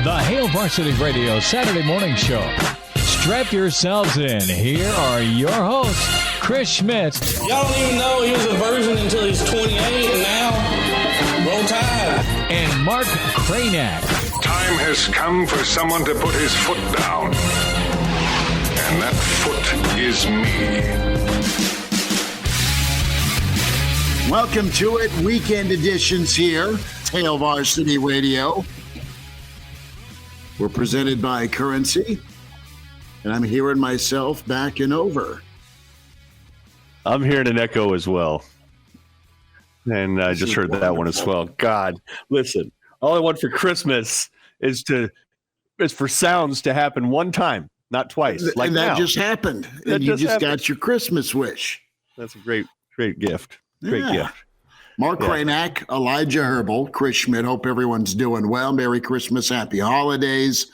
The Hail Varsity Radio Saturday Morning Show. Strap yourselves in. Here are your hosts, Chris Schmidt. Y'all don't even know he was a virgin until he's 28, and now, roll tide. And Mark Kraynak. Time has come for someone to put his foot down. And that foot is me. Welcome to it. Weekend editions here. Hail Varsity Radio. We're presented by Currency. And I'm hearing myself back and over. I'm hearing an echo as well. And I just heard that one as well. God, listen, all I want for Christmas is for sounds to happen one time, not twice. Like and that now. Just happened. And you just got your Christmas wish. That's a great gift. Great gift. Mark Kraynak, Elijah Herbel, Chris Schmidt. Hope everyone's doing well. Merry Christmas, happy holidays.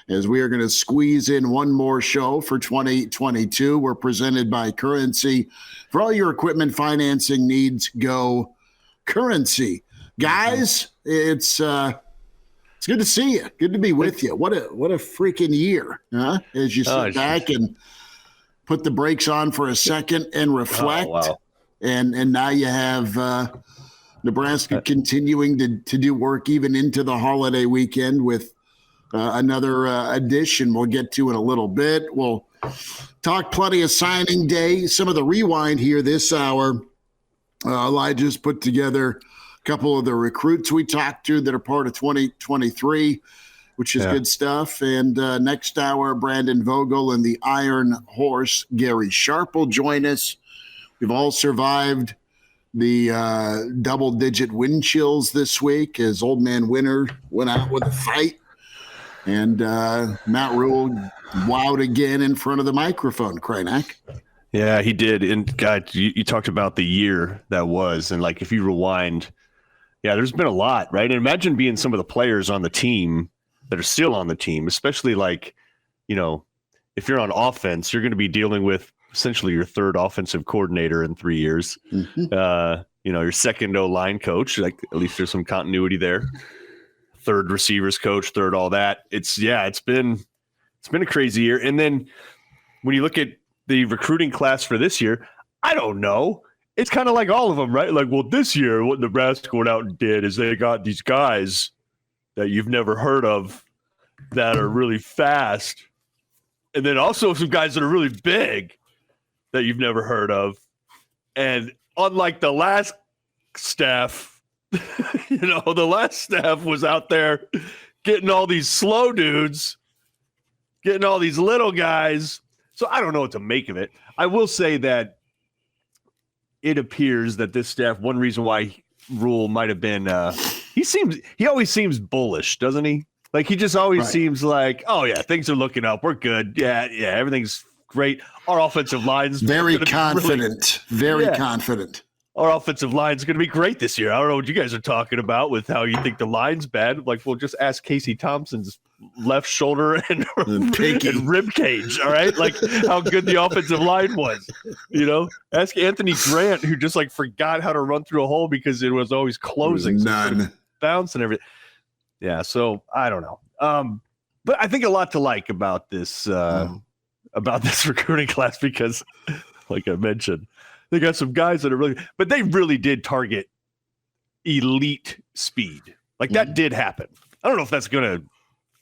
As we are going to squeeze in one more show for 2022. We're presented by Currency. For all your equipment financing needs, go Currency. Guys, it's good to see you. Good to be with you. What a freaking year, huh? As you sit back and put the brakes on for a second and reflect. Oh, wow. And now you have Nebraska continuing to do work even into the holiday weekend with another edition we'll get to in a little bit. We'll talk plenty of signing day. Some of the rewind here this hour. Elijah's put together a couple of the recruits we talked to that are part of 2023, which is good stuff. And next hour, Brandon Vogel and the Iron Horse, Gary Sharp, will join us. We've all survived the double-digit wind chills this week as Old Man Winter went out with a fight. And Matt Rule wowed again in front of the microphone, Kraynak. Yeah, he did. And, God, you talked about the year that was. And, like, if you rewind, there's been a lot, right? And imagine being some of the players on the team that are still on the team, especially, like, if you're on offense, you're going to be dealing with essentially your third offensive coordinator in 3 years. Mm-hmm. Your second O-line coach, like at least there's some continuity there. Third receivers coach, third all that. It's been a crazy year. And then when you look at the recruiting class for this year, I don't know. It's kind of like all of them, right? Like, well, this year what Nebraska went out and did is they got these guys that you've never heard of that are really fast. And then also some guys that are really big that you've never heard of. And unlike the last staff, the last staff was out there getting all these slow dudes, getting all these little guys. So I don't know what to make of it. I will say that it appears that this staff, one reason why Rule might have been, he always seems bullish, doesn't he? Like he just always seems like, oh yeah, things are looking up. We're good. Yeah, everything's great. Our offensive line's very confident. Confident. Our offensive line's going to be great this year. I don't know what you guys are talking about with how you think the line's bad. Like, well, just ask Casey Thompson's left shoulder and rib cage. All right, like how good the offensive line was. Ask Anthony Grant, who just like forgot how to run through a hole because it was always closing, bounce and everything. Yeah, so I don't know. But I think a lot to like about this recruiting class because, like I mentioned, they got some guys that are but they really did target elite speed. Like that did happen. I don't know if that's going to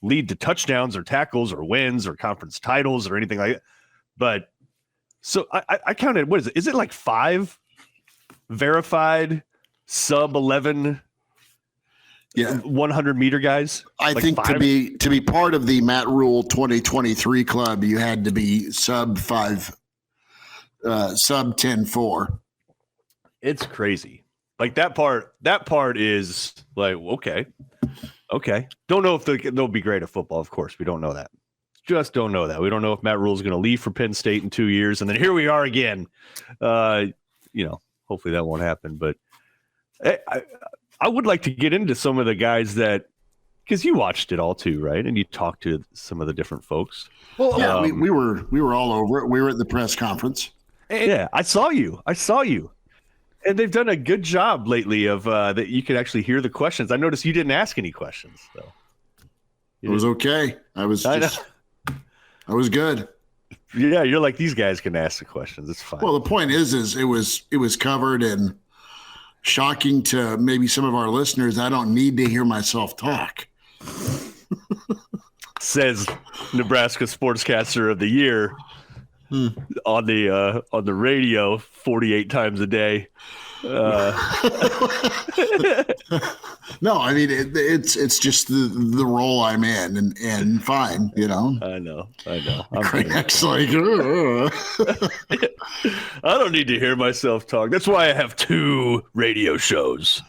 lead to touchdowns or tackles or wins or conference titles or anything like that. But so I counted, what is it? Is it like 5 verified sub 11 100-meter guys? I think 5? to be part of the Matt Rule 2023 club, you had to be sub 5, sub 10.4. It's crazy. Like that part is like, okay. Don't know if they'll be great at football. Of course, we don't know that. Just don't know that. We don't know if Matt Rule is going to leave for Penn State in 2 years, and then here we are again. Hopefully that won't happen. But I would like to get into some of the guys that, because you watched it all too, right? And you talked to some of the different folks. Well, yeah, we were all over it. We were at the press conference. Yeah, I saw you. And they've done a good job lately of that you could actually hear the questions. I noticed you didn't ask any questions, though. It was okay. I was good. Yeah, you're like, these guys can ask the questions. It's fine. Well, the point is it was covered, and shocking to maybe some of our listeners, I don't need to hear myself talk. Says Nebraska Sportscaster of the Year on the radio 48 times a day. No, I mean it's just the role I'm in, and fine, you know. I know. Kraynak's like, I don't need to hear myself talk. That's why I have 2 radio shows.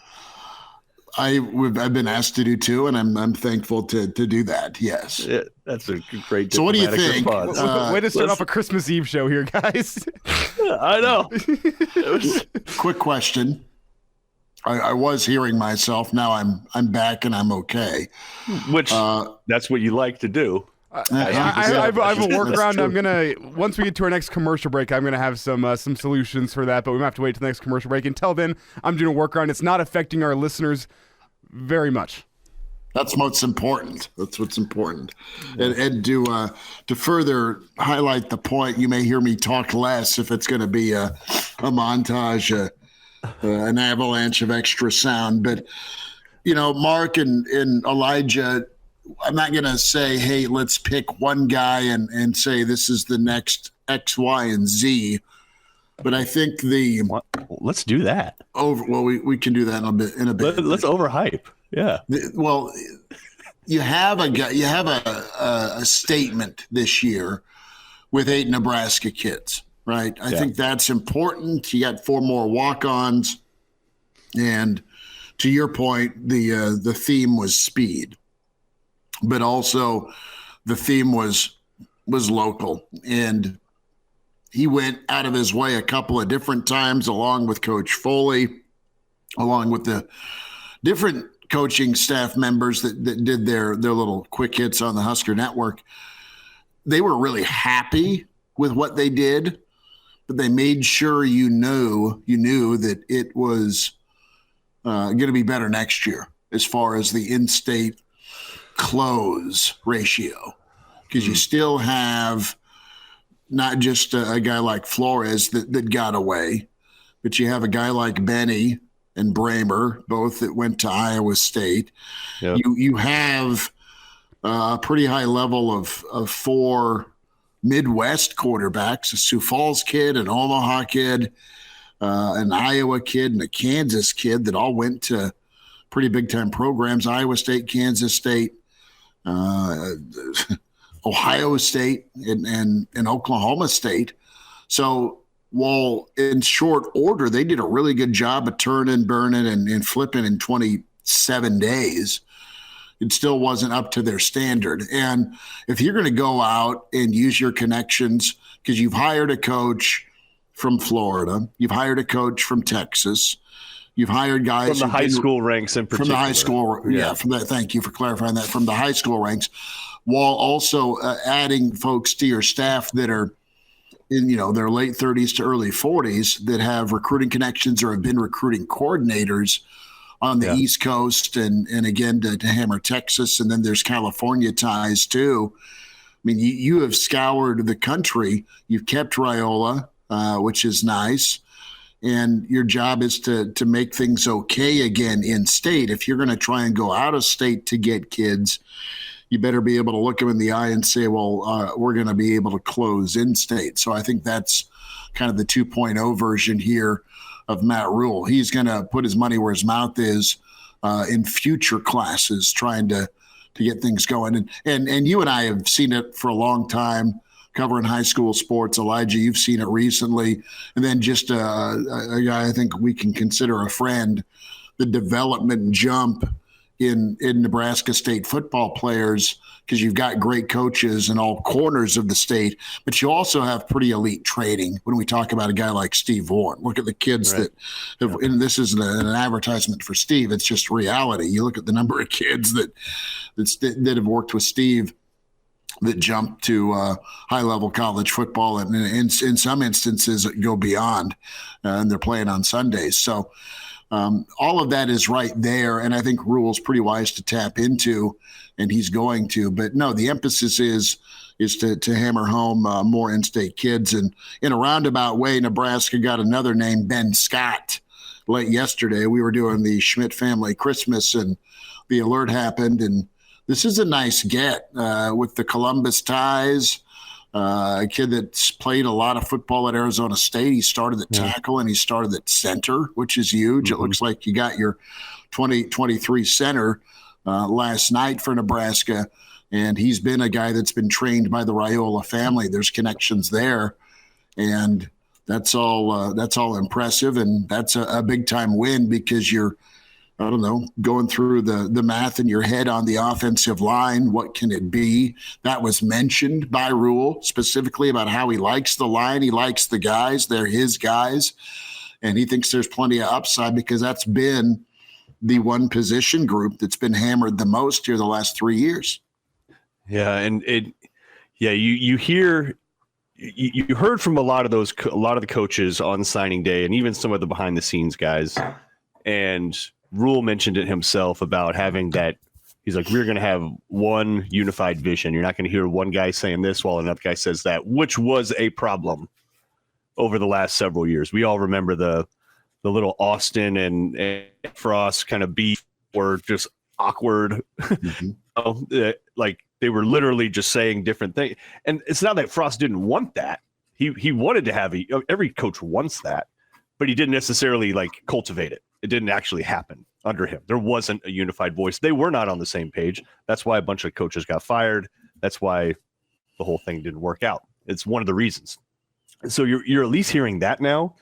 I've been asked to do 2, and I'm thankful to do that. Yes. Yeah, that's a great. So, what do you think? Way to start off a Christmas Eve show here, guys. I know. Quick question. I was hearing myself. Now I'm back and I'm okay. Which that's what you like to do. I have a workaround. I'm gonna, once we get to our next commercial break, I'm gonna have some solutions for that. But we might have to wait till the next commercial break. Until then, I'm doing a workaround. It's not affecting our listeners very much. That's what's important. That's what's important. And to further highlight the point, you may hear me talk less if it's going to be a montage, an avalanche of extra sound. But, you know, Mark and Elijah, I'm not going to say, hey, let's pick one guy and say this is the next X, Y, and Z. But I think let's do that. We can do that in a bit. Let's overhype. Yeah. Well, you have a statement this year with 8 Nebraska kids, right? I think that's important. You got 4 more walk-ons, and to your point, the theme was speed, but also the theme was local, and he went out of his way a couple of different times, along with Coach Foley, along with the different coaching staff members that did their little quick hits on the Husker Network. They were really happy with what they did, but they made sure you knew that it was going to be better next year as far as the in-state close ratio, because you still have not just a guy like Flores that got away, but you have a guy like Benny and Bramer, both that went to Iowa State. Yep. You have a pretty high level of 4 Midwest quarterbacks, a Sioux Falls kid, an Omaha kid, an Iowa kid, and a Kansas kid that all went to pretty big-time programs, Iowa State, Kansas State, Ohio State, and Oklahoma State. So while in short order, they did a really good job of turning, burning, and flipping in 27 days, it still wasn't up to their standard. And if you're going to go out and use your connections, because you've hired a coach from Florida, you've hired a coach from Texas, you've hired guys from the high school ranks in particular. From the high school, from that. Thank you for clarifying that. From the high school ranks, while also adding folks to your staff that are in their late 30s to early 40s that have recruiting connections or have been recruiting coordinators on the East Coast and again to hammer Texas, and then there's California ties too. I mean, you have scoured the country. You've kept Raiola, which is nice. And your job is to make things okay again in state. If you're going to try and go out of state to get kids, you better be able to look them in the eye and say, well, we're going to be able to close in state. So I think that's kind of the 2.0 version here of Matt Rule. He's going to put his money where his mouth is in future classes, trying to get things going. And you and I have seen it for a long time, covering high school sports. Elijah, you've seen it recently. And then just a guy I think we can consider a friend, the development jump in Nebraska State football players, because you've got great coaches in all corners of the state, but you also have pretty elite training when we talk about a guy like Steve Warren. Look at the kids that have, and this isn't an advertisement for Steve, it's just reality. You look at the number of kids that have worked with Steve that jump to high-level college football, and in some instances go beyond, and they're playing on Sundays. So All of that is right there, and I think Rule's pretty wise to tap into, and he's going to. But no, the emphasis is to hammer home more in-state kids. And in a roundabout way, Nebraska got another name, Ben Scott, late yesterday. We were doing the Schmidt family Christmas, and the alert happened. And this is a nice get with the Columbus ties. A kid that's played a lot of football at Arizona State. He started at tackle and he started at center, which is huge. It looks like you got your 2023 center last night for Nebraska. And he's been a guy that's been trained by the Raiola family. There's connections there. And that's all impressive. And that's a big time win because you're, I don't know, going through the math in your head on the offensive line. What can it be? That was mentioned by Rule specifically about how he likes the line. He likes the guys. They're his guys. And he thinks there's plenty of upside because that's been the one position group that's been hammered the most here the last 3 years. Yeah. And you hear, you heard from a lot of the coaches on signing day and even some of the behind the scenes guys. And Rule mentioned it himself about having that. He's like, we're going to have one unified vision. You're not going to hear one guy saying this while another guy says that, which was a problem over the last several years. We all remember the little Austin and Frost kind of beef or just awkward. Like they were literally just saying different things. And it's not that Frost didn't want that. He wanted to have every coach wants that, but he didn't necessarily like cultivate it. It didn't actually happen under him. There wasn't a unified voice. They were not on the same page. That's why a bunch of coaches got fired. That's why the whole thing didn't work out. It's one of the reasons. So you're at least hearing that now.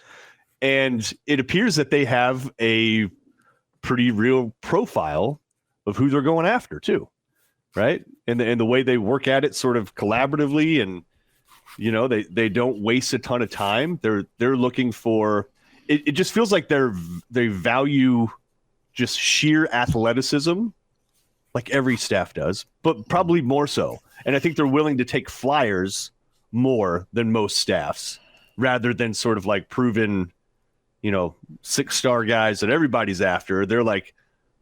And it appears that they have a pretty real profile of who they're going after too. Right. And the way they work at it sort of collaboratively and, you know, they don't waste a ton of time. They're looking for, it just feels like they value just sheer athleticism, like every staff does, but probably more so. And I think they're willing to take flyers more than most staffs rather than sort of like proven, you know, 6-star guys that everybody's after. They're like,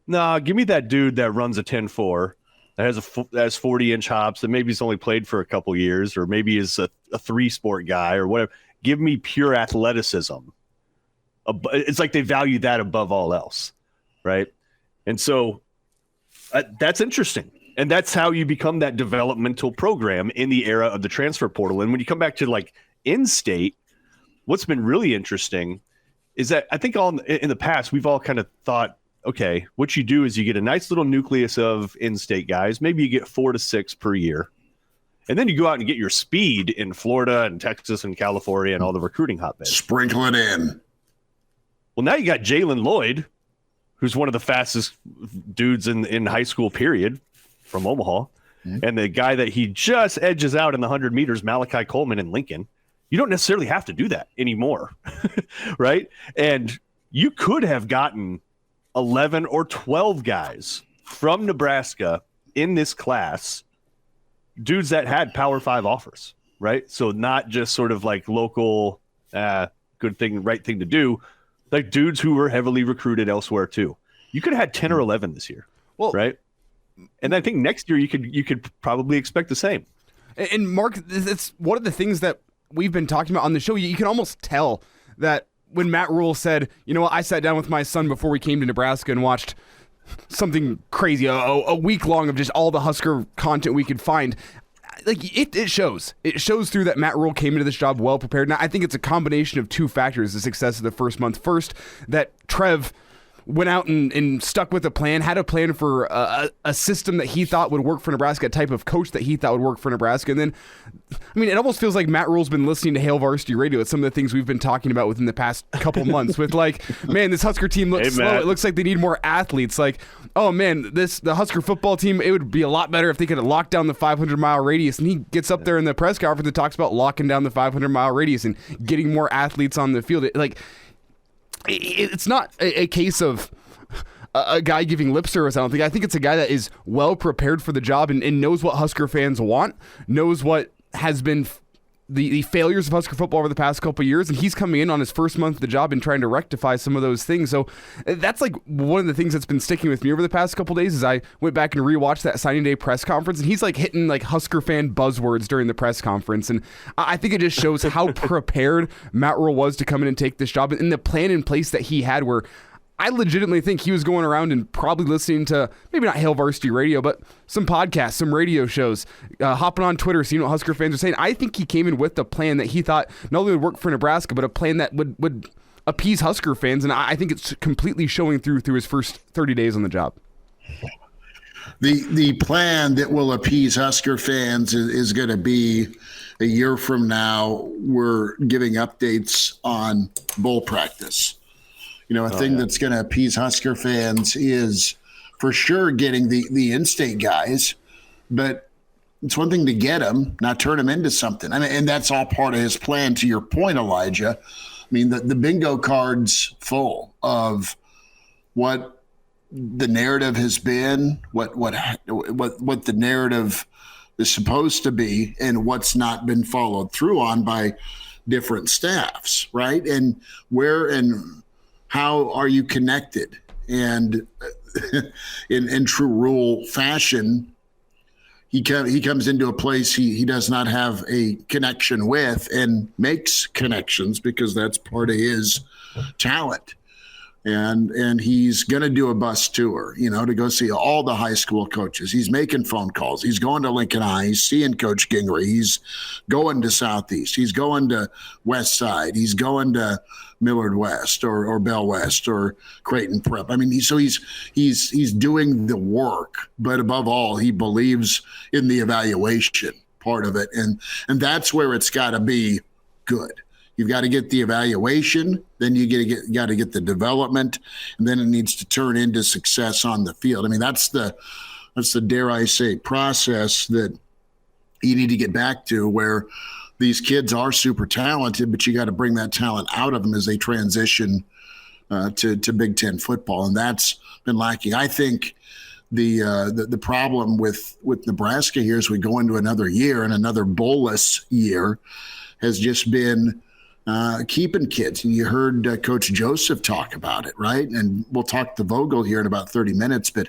nah, give me that dude that runs a 10-4 that has 40-inch hops that maybe he's only played for a couple years or maybe is a 3-sport guy or whatever. Give me pure athleticism. It's like they value that above all else, right? And so that's interesting. And that's how you become that developmental program in the era of the transfer portal. And when you come back to like in-state, what's been really interesting is that I think in the past, we've all kind of thought, okay, what you do is you get a nice little nucleus of in-state guys. Maybe you get 4 to 6 per year. And then you go out and get your speed in Florida and Texas and California and all the recruiting hotbeds. Sprinkle it in. Well, now you got Jalen Lloyd, who's one of the fastest dudes in high school, period, from Omaha. Mm-hmm. And the guy that he just edges out in the 100 meters, Malachi Coleman in Lincoln. You don't necessarily have to do that anymore, right? And you could have gotten 11 or 12 guys from Nebraska in this class, dudes that had Power 5 offers, right? So not just sort of like local, good thing, right thing to do, like dudes who were heavily recruited elsewhere too. You could have had 10 or 11 this year, right? And I think next year you could probably expect the same. And Mark, it's one of the things that we've been talking about on the show. You can almost tell that when Matt Rule said, you know what, I sat down with my son before we came to Nebraska and watched something crazy, a week long of just all the Husker content we could find. Like it shows. It shows through that Matt Rule came into this job well prepared. Now, I think it's a combination of two factors, the success of the first month. First, that Trev went out and stuck with a plan, had a plan for a system that he thought would work for Nebraska, a type of coach that he thought would work for Nebraska. And then, I mean, it almost feels like Matt Rule's been listening to Hail Varsity Radio. It's some of the things we've been talking about within the past couple months with like, man, this Husker team looks slow. It looks like they need more athletes. Like, oh man, the Husker football team, it would be a lot better if they could have locked down the 500-mile radius. And he gets up there in the press conference and talks about locking down the 500-mile radius and getting more athletes on the field. It's not a case of a guy giving lip service, I don't think. I think it's a guy that is well prepared for the job and knows what Husker fans want, knows what has been the failures of Husker football over the past couple of years, and he's coming in on his first month of the job and trying to rectify some of those things. So that's like one of the things that's been sticking with me over the past couple of days is I went back and rewatched that signing day press conference, and he's like hitting like Husker fan buzzwords during the press conference, and I think it just shows how prepared Matt Rhule was to come in and take this job, and the plan in place that he had where I legitimately think he was going around and probably listening to maybe not Hail Varsity Radio, but some podcasts, some radio shows, hopping on Twitter, seeing what Husker fans are saying. I think he came in with a plan that he thought not only would work for Nebraska, but a plan that would appease Husker fans, and I think it's completely showing through his first 30 days on the job. The plan that will appease Husker fans is going to be a year from now. We're giving updates on bowl practice. A thing that's going to appease Husker fans is for sure getting the in-state guys, but it's one thing to get them, not turn them into something. And that's all part of his plan, to your point, Elijah. I mean, the bingo card's full of what the narrative has been, what the narrative is supposed to be, and what's not been followed through on by different staffs, right? And where and how are you connected? And in true Rhule fashion, he comes into a place he does not have a connection with and makes connections because that's part of his talent. And he's going to do a bus tour, to go see all the high school coaches. He's making phone calls. He's going to Lincoln High. He's seeing Coach Gingrey. He's going to Southeast. He's going to West Side. He's going to Millard West or Bell West or Creighton Prep. I mean, he's doing the work, but above all, he believes in the evaluation part of it. And that's where it's got to be good. You've got to get the evaluation, then you got to get the development, and then it needs to turn into success on the field. I mean, that's the dare I say process that you need to get back to, where these kids are super talented, but you got to bring that talent out of them as they transition to Big Ten football, and that's been lacking. I think the problem with Nebraska here as we go into another year and another bowlless year has just been keeping kids. And you heard Coach Joseph talk about it, right? And we'll talk to Vogel here in about 30 minutes, but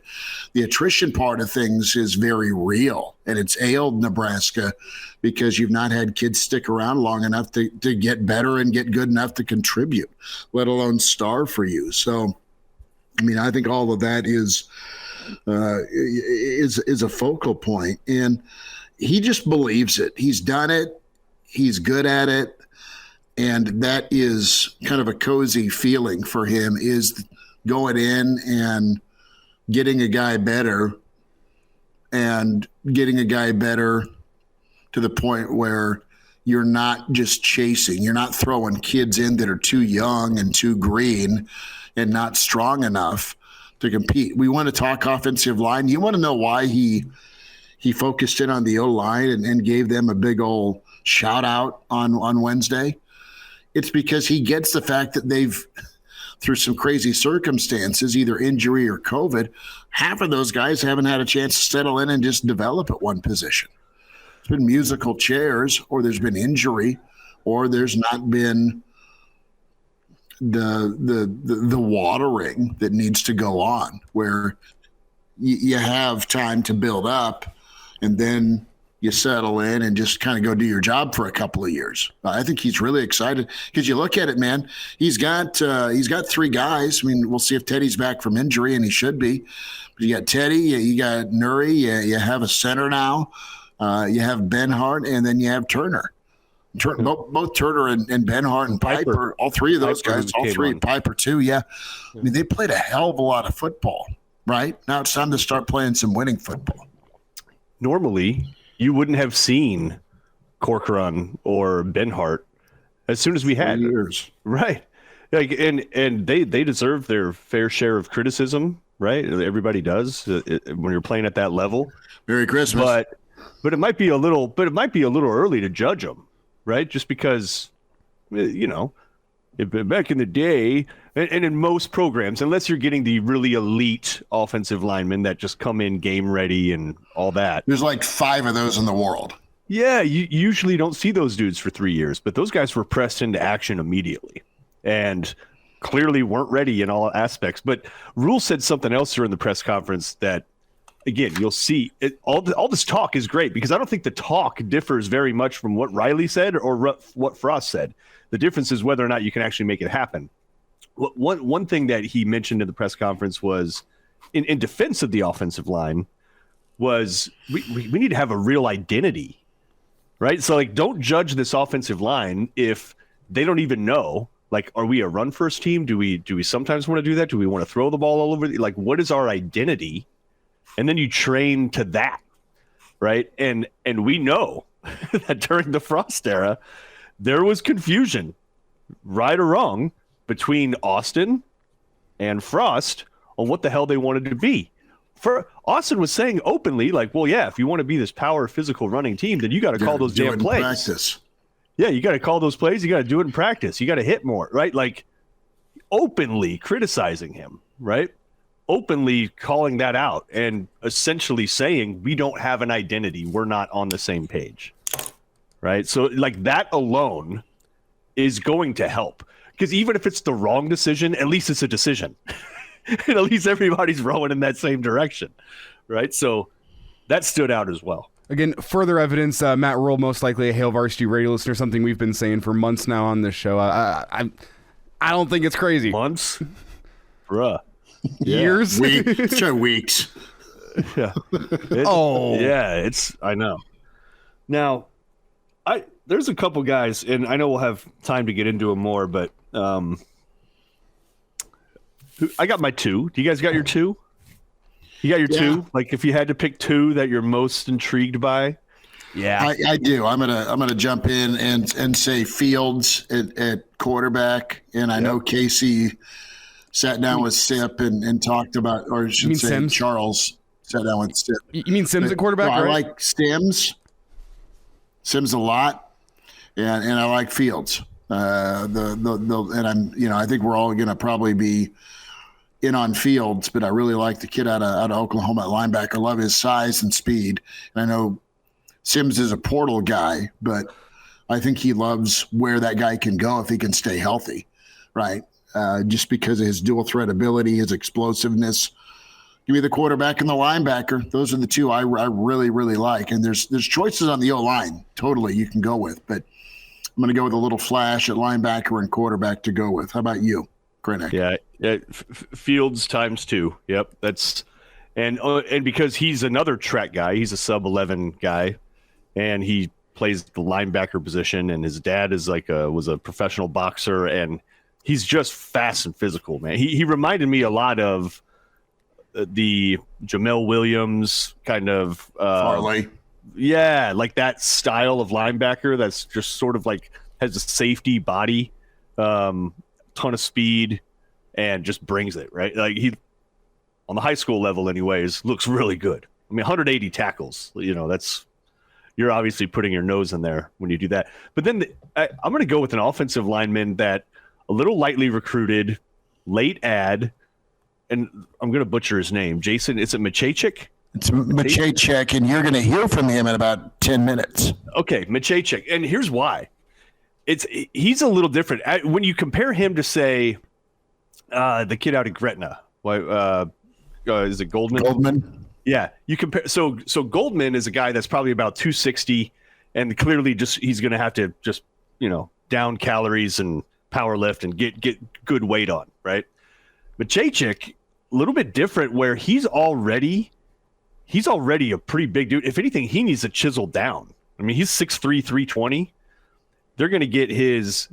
the attrition part of things is very real, and it's ailed Nebraska because you've not had kids stick around long enough to get better and get good enough to contribute, let alone star for you. So, I mean, I think all of that is a focal point, and he just believes it. He's done it. He's good at it. And that is kind of a cozy feeling for him, is going in and getting a guy better and getting a guy better to the point where you're not just chasing. You're not throwing kids in that are too young and too green and not strong enough to compete. We want to talk offensive line. You want to know why he focused in on the O-line and gave them a big old shout out on Wednesday? It's because he gets the fact that they've, through some crazy circumstances, either injury or COVID, half of those guys haven't had a chance to settle in and just develop at one position. It's been musical chairs, or there's been injury, or there's not been the watering that needs to go on, where you have time to build up and then you settle in and just kind of go do your job for a couple of years. I think he's really excited because you look at it, man. He's got three guys. I mean, we'll see if Teddy's back from injury, and he should be. But you got Teddy, you got Nuri, you have a center now, you have Benhart, and then you have Turner. Both Turner and Benhart and Piper, all three of those guys, all three, Piper too. Yeah, I mean, they played a hell of a lot of football. Right now, it's time to start playing some winning football. Normally, you wouldn't have seen Corcoran or Benhart as soon as we had years. Right. Like, and they deserve their fair share of criticism, right? Everybody does when you're playing at that level. Merry Christmas. But it might be a little early to judge them, right? Just because, back in the day, and in most programs, unless you're getting the really elite offensive linemen that just come in game ready and all that. There's like 5 of those in the world. Yeah, you usually don't see those dudes for 3 years, but those guys were pressed into action immediately and clearly weren't ready in all aspects. But Rule said something else during the press conference that, again, you'll see it, all this talk is great because I don't think the talk differs very much from what Riley said or what Frost said. The difference is whether or not you can actually make it happen. One thing that he mentioned in the press conference was in defense of the offensive line was we need to have a real identity. Right. So like, don't judge this offensive line if they don't even know, like, are we a run first team? Do we sometimes want to do that? Do we want to throw the ball all over? Like, what is our identity? And then you train to that. Right. And we know that during the Frost era, there was confusion, right or wrong, between Austin and Frost on what the hell they wanted to be. For Austin was saying openly, like, well, yeah, if you want to be this power physical running team, then you got to call those damn plays. Practice. Yeah, you got to call those plays. You got to do it in practice. You got to hit more, right? Like openly criticizing him, right? Openly calling that out and essentially saying we don't have an identity. We're not on the same page, right? So like that alone is going to help because even if it's the wrong decision, at least it's a decision. And at least everybody's rowing in that same direction, right? So that stood out as well. Again, further evidence, Matt Rule, most likely a Hail Varsity radio listener, something we've been saying for months now on this show. I don't think it's crazy. Months? Bruh. Years? Weeks. Yeah. Yeah, I know. Now, there's a couple guys, and I know we'll have time to get into them more, but I got my two. Do you guys got your two? You got your two? Like if you had to pick two that you're most intrigued by? Yeah. I do. I'm gonna jump in and say Fields at quarterback. And I know Casey sat down with Sip and talked about, or I should say Sims? Charles sat down with Sip. You mean Sims at quarterback? No, right? I like Sims a lot, and I like Fields. And I'm, I think we're all gonna probably be in on Fields, but I really like the kid out of Oklahoma at linebacker. Love his size and speed. And I know Sims is a portal guy, but I think he loves where that guy can go if he can stay healthy, right? Just because of his dual threat ability, his explosiveness. Give me the quarterback and the linebacker. Those are the two I really, really like. And there's choices on the O-line, totally, you can go with. But I'm going to go with a little flash at linebacker and quarterback to go with. How about you, Kraynak? Yeah, Fields times two. Yep, that's and because he's another track guy, he's a sub-11 guy, and he plays the linebacker position. And his dad is was a professional boxer, and he's just fast and physical, man. He reminded me a lot of the Jamel Williams kind of Farley. Yeah, like that style of linebacker that's just sort of like has a safety body, ton of speed, and just brings it, right? Like he, on the high school level anyways, looks really good. I mean, 180 tackles, that's, you're obviously putting your nose in there when you do that. But then I'm going to go with an offensive lineman that a little lightly recruited, late ad, and I'm going to butcher his name. Jason, is it Maciejczak? It's Maciejczak, and you're going to hear from him in about 10 minutes. Okay, Maciejczak. And here's why. He's a little different. When you compare him to, say, the kid out of Gretna, is it Goldman? Goldman. Yeah, you compare. So Goldman is a guy that's probably about 260, and clearly he's going to have to just down calories and power lift and get good weight on, right? Maciejczak, a little bit different, where he's already a pretty big dude. If anything, he needs to chisel down. I mean, he's 6'3", 320. They're going to get his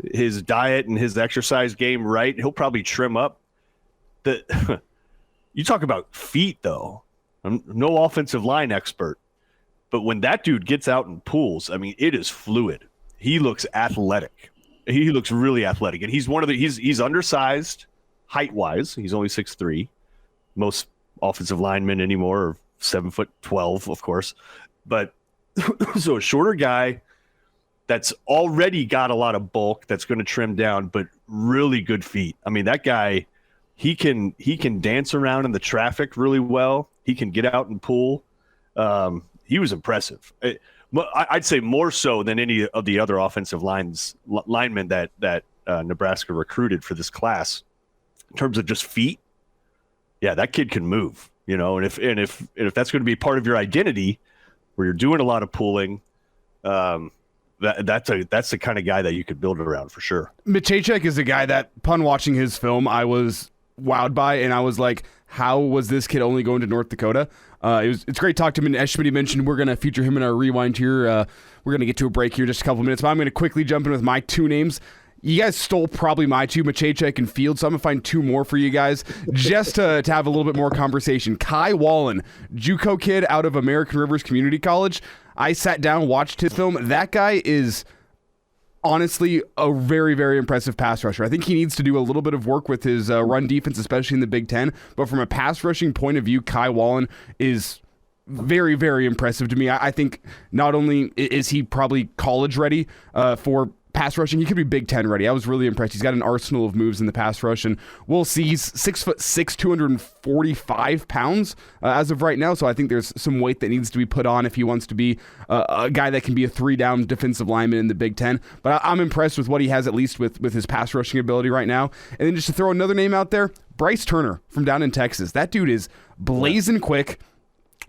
diet and his exercise game right. He'll probably trim up. You talk about feet, though. I'm no offensive line expert, but when that dude gets out and pulls, I mean, it is fluid. He looks athletic. He looks really athletic, and he's he's undersized height-wise. He's only 6'3". Most offensive linemen anymore are 7'12", of course, but so a shorter guy that's already got a lot of bulk that's going to trim down, but really good feet. I mean, that guy, he can dance around in the traffic really well. He can get out and pull. he was impressive. I'd say more so than any of the other offensive linemen that Nebraska recruited for this class in terms of just feet. Yeah, that kid can move, and if that's going to be part of your identity, where you're doing a lot of pulling, that's the kind of guy that you could build around for sure. Maciejczak is a guy that, upon watching his film, I was wowed by, and I was like, how was this kid only going to North Dakota? It's great to talk to him, and as Schmidt mentioned, we're going to feature him in our rewind here. We're going to get to a break here in just a couple of minutes, but I'm going to quickly jump in with my two names. You guys stole probably my two, Maciejczak and Field, so I'm going to find two more for you guys just to have a little bit more conversation. Kai Wallen, JUCO kid out of American Rivers Community College. I sat down, watched his film. That guy is honestly a very, very impressive pass rusher. I think he needs to do a little bit of work with his run defense, especially in the Big Ten. But from a pass rushing point of view, Kai Wallen is very, very impressive to me. I think not only is he probably college ready for pass rushing, he could be Big Ten ready. I was really impressed. He's got an arsenal of moves in the pass rush, and we'll see. He's 6'6", 245 pounds as of right now, so I think there's some weight that needs to be put on if he wants to be a guy that can be a 3-down defensive lineman in the Big Ten. But I'm impressed with what he has, at least with his pass rushing ability right now. And then just to throw another name out there, Bryce Turner from down in Texas. That dude is blazing quick.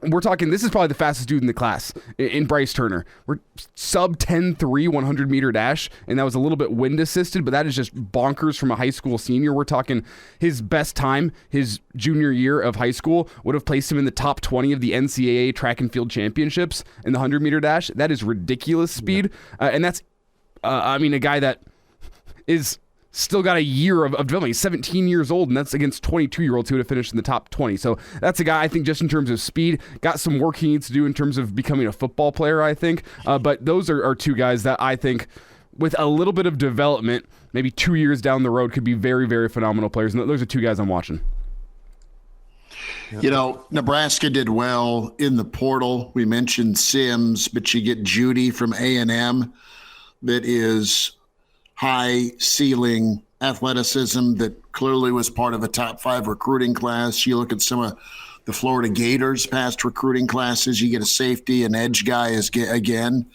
We're talking, this is probably the fastest dude in the class in Bryce Turner. We're sub 10.3 100-meter dash, and that was a little bit wind assisted, but that is just bonkers from a high school senior. We're talking his best time, his junior year of high school, would have placed him in the top 20 of the NCAA track and field championships in the 100-meter dash. That is ridiculous speed, and that's, a guy that is still got a year of development. He's 17 years old, and that's against 22-year-olds who would have finished in the top 20. So that's a guy, I think, just in terms of speed, got some work he needs to do in terms of becoming a football player, I think. But those are two guys that I think, with a little bit of development, maybe 2 years down the road, could be very, very phenomenal players. And those are two guys I'm watching. Nebraska did well in the portal. We mentioned Sims, but you get Judy from A&M that is high ceiling athleticism that clearly was part of a top 5 recruiting class. You look at some of the Florida Gators past recruiting classes, you get a safety, an edge guy again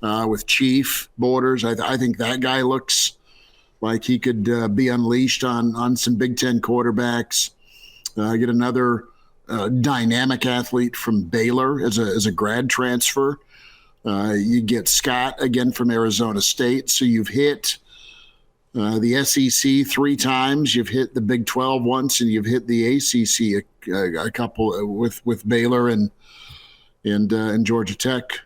with Chief Borders. I think that guy looks like he could be unleashed on some Big Ten quarterbacks. Get another dynamic athlete from Baylor as a grad transfer. You get Scott again from Arizona State. So you've hit the SEC 3 times. You've hit the Big 12 once, and you've hit the ACC a couple with Baylor and Georgia Tech.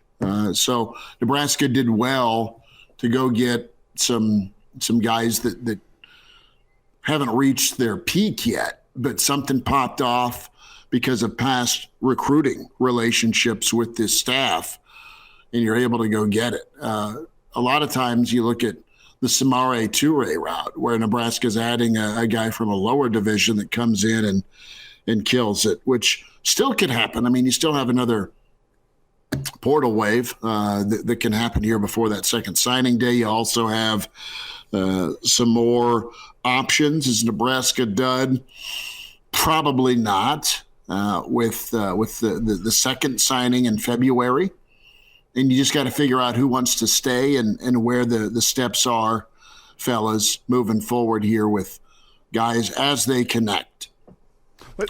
So Nebraska did well to go get some guys that haven't reached their peak yet, but something popped off because of past recruiting relationships with this staff, and you're able to go get it. A lot of times you look at the Samare Toure route where Nebraska's adding a guy from a lower division that comes in and kills it, which still could happen. I mean, you still have another portal wave that can happen here before that second signing day. You also have some more options. Is Nebraska done? Probably not with the second signing in February. And you just got to figure out who wants to stay and where the steps are, fellas, moving forward here with guys as they connect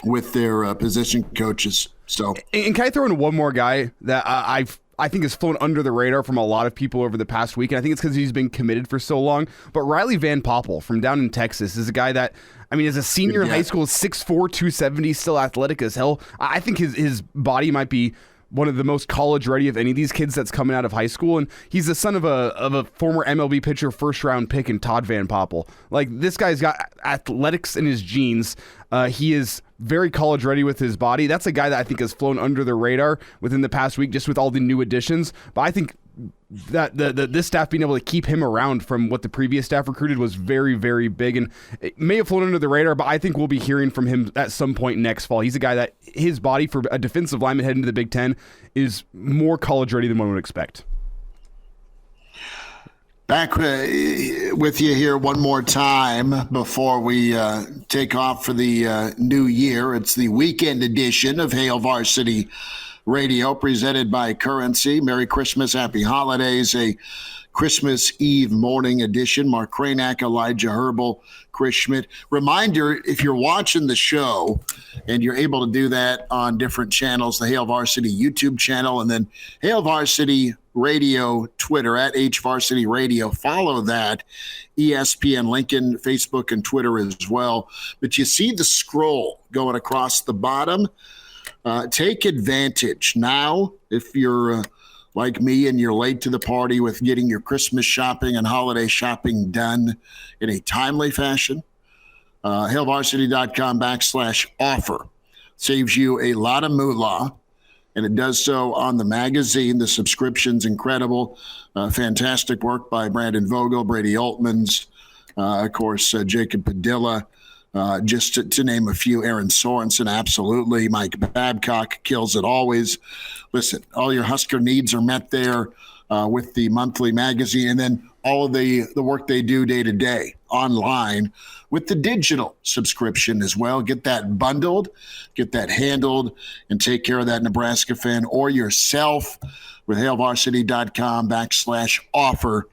with their position coaches. So, and can I throw in one more guy that I think has flown under the radar from a lot of people over the past week, and I think it's because he's been committed for so long. But Riley Van Poppel from down in Texas is a guy that, as a senior in high school, 6'4", 270, still athletic as hell. I think his body might be one of the most college ready of any of these kids that's coming out of high school, and he's the son of a former MLB pitcher, first round pick in Todd Van Poppel. Like, this guy's got athletics in his genes. He is very college ready with his body. That's a guy that I think has flown under the radar within the past week, just with all the new additions. But I think that this staff being able to keep him around from what the previous staff recruited was very, very big, and it may have flown under the radar, but I think we'll be hearing from him at some point next fall. He's a guy that his body for a defensive lineman heading into the Big Ten is more college ready than one would expect. Back with you here one more time before we take off for the new year. It's the weekend edition of Hail Varsity Radio, presented by Currency. Merry Christmas, Happy Holidays, a Christmas Eve morning edition. Mark Kraynak, Elijah Herbel, Chris Schmidt. Reminder, if you're watching the show, and you're able to do that on different channels, the Hail Varsity YouTube channel, and then Hail Varsity Radio Twitter, at HVarsity Radio. Follow that. ESPN Lincoln, Facebook, and Twitter as well. But you see the scroll going across the bottom. Take advantage now. If you're like me and you're late to the party with getting your Christmas shopping and holiday shopping done in a timely fashion, HailVarsity.com/offer saves you a lot of moolah, and it does so on the magazine. The subscription's incredible. Fantastic work by Brandon Vogel, Brady Altmans, of course, Jacob Padilla, just to name a few. Aaron Sorensen, absolutely. Mike Babcock kills it always. Listen, all your Husker needs are met there with the monthly magazine, and then all of the work they do day to day online with the digital subscription as well. Get that bundled, get that handled, and take care of that Nebraska fan or yourself with HailVarsity.com/offer.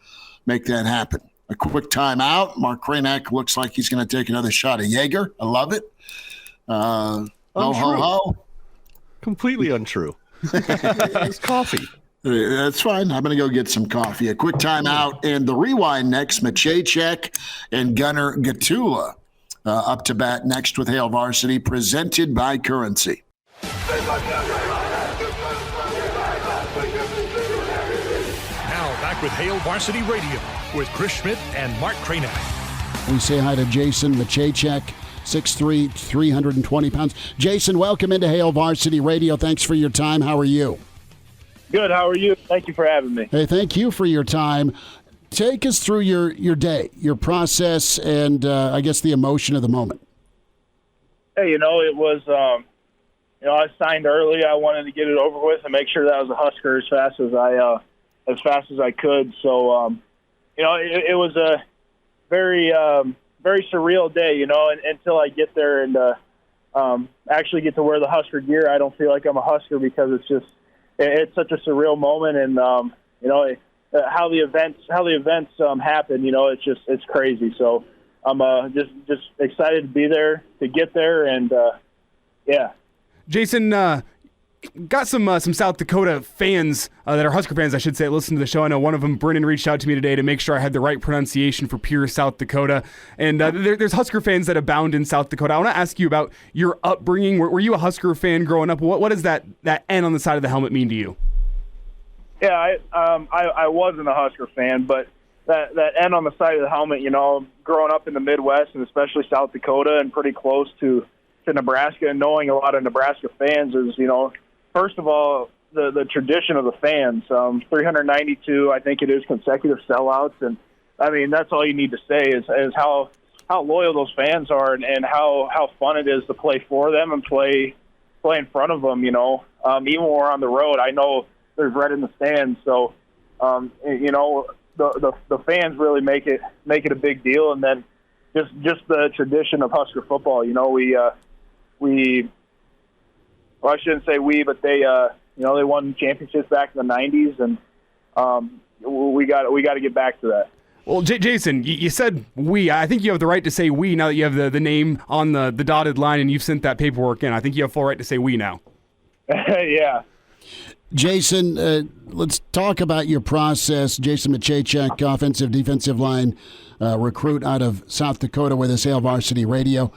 Make that happen. A quick timeout. Mark Kraynak looks like he's going to take another shot of Jaeger. I love it. Ho, ho, ho. Completely untrue. It's coffee. That's fine. I'm going to go get some coffee. A quick timeout and the rewind next. Maciejczak and Gunnar Gottula up to bat next with Hail Varsity, presented by Currency. Now back with Hail Varsity Radio with Chris Schmidt and Mark Kraynak. We say hi to Jason Maciejczak, 6'3", 320 pounds. Jason, welcome into Hail Varsity Radio. Thanks for your time. How are you? Good. How are you? Thank you for having me. Hey, thank you for your time. Take us through your day, your process, and I guess the emotion of the moment. Hey, it was, I signed early. I wanted to get it over with and make sure that I was a Husker as fast as I could. So, it was a very, very surreal day, until I get there and actually get to wear the Husker gear. I don't feel like I'm a Husker because it's such a surreal moment, and how the events happen. It's crazy. So I'm just excited to be there, to get there, and yeah. Jason, got some South Dakota fans that are Husker fans, I should say, listen to the show. I know one of them, Brennan, reached out to me today to make sure I had the right pronunciation for Pure, South Dakota. And there's Husker fans that abound in South Dakota. I want to ask you about your upbringing. Were you a Husker fan growing up? What does that N on the side of the helmet mean to you? Yeah, I wasn't a Husker fan, but that N on the side of the helmet, growing up in the Midwest and especially South Dakota and pretty close to Nebraska, and knowing a lot of Nebraska fans is, first of all, the tradition of the fans. 392, I think it is, consecutive sellouts, and I mean that's all you need to say is how loyal those fans are, and how fun it is to play for them and play in front of them. Even when we're on the road, I know there's red in the stands, so the fans really make it a big deal, and then just the tradition of Husker football. We well, I shouldn't say we, but they won championships back in the 90s, and we got to get back to that. Well, Jason, you said we. I think you have the right to say we now that you have the name on the dotted line and you've sent that paperwork in. I think you have full right to say we now. Yeah. Jason, let's talk about your process. Jason Maciejczak, offensive, defensive line recruit out of South Dakota with us, Hail Varsity Radio.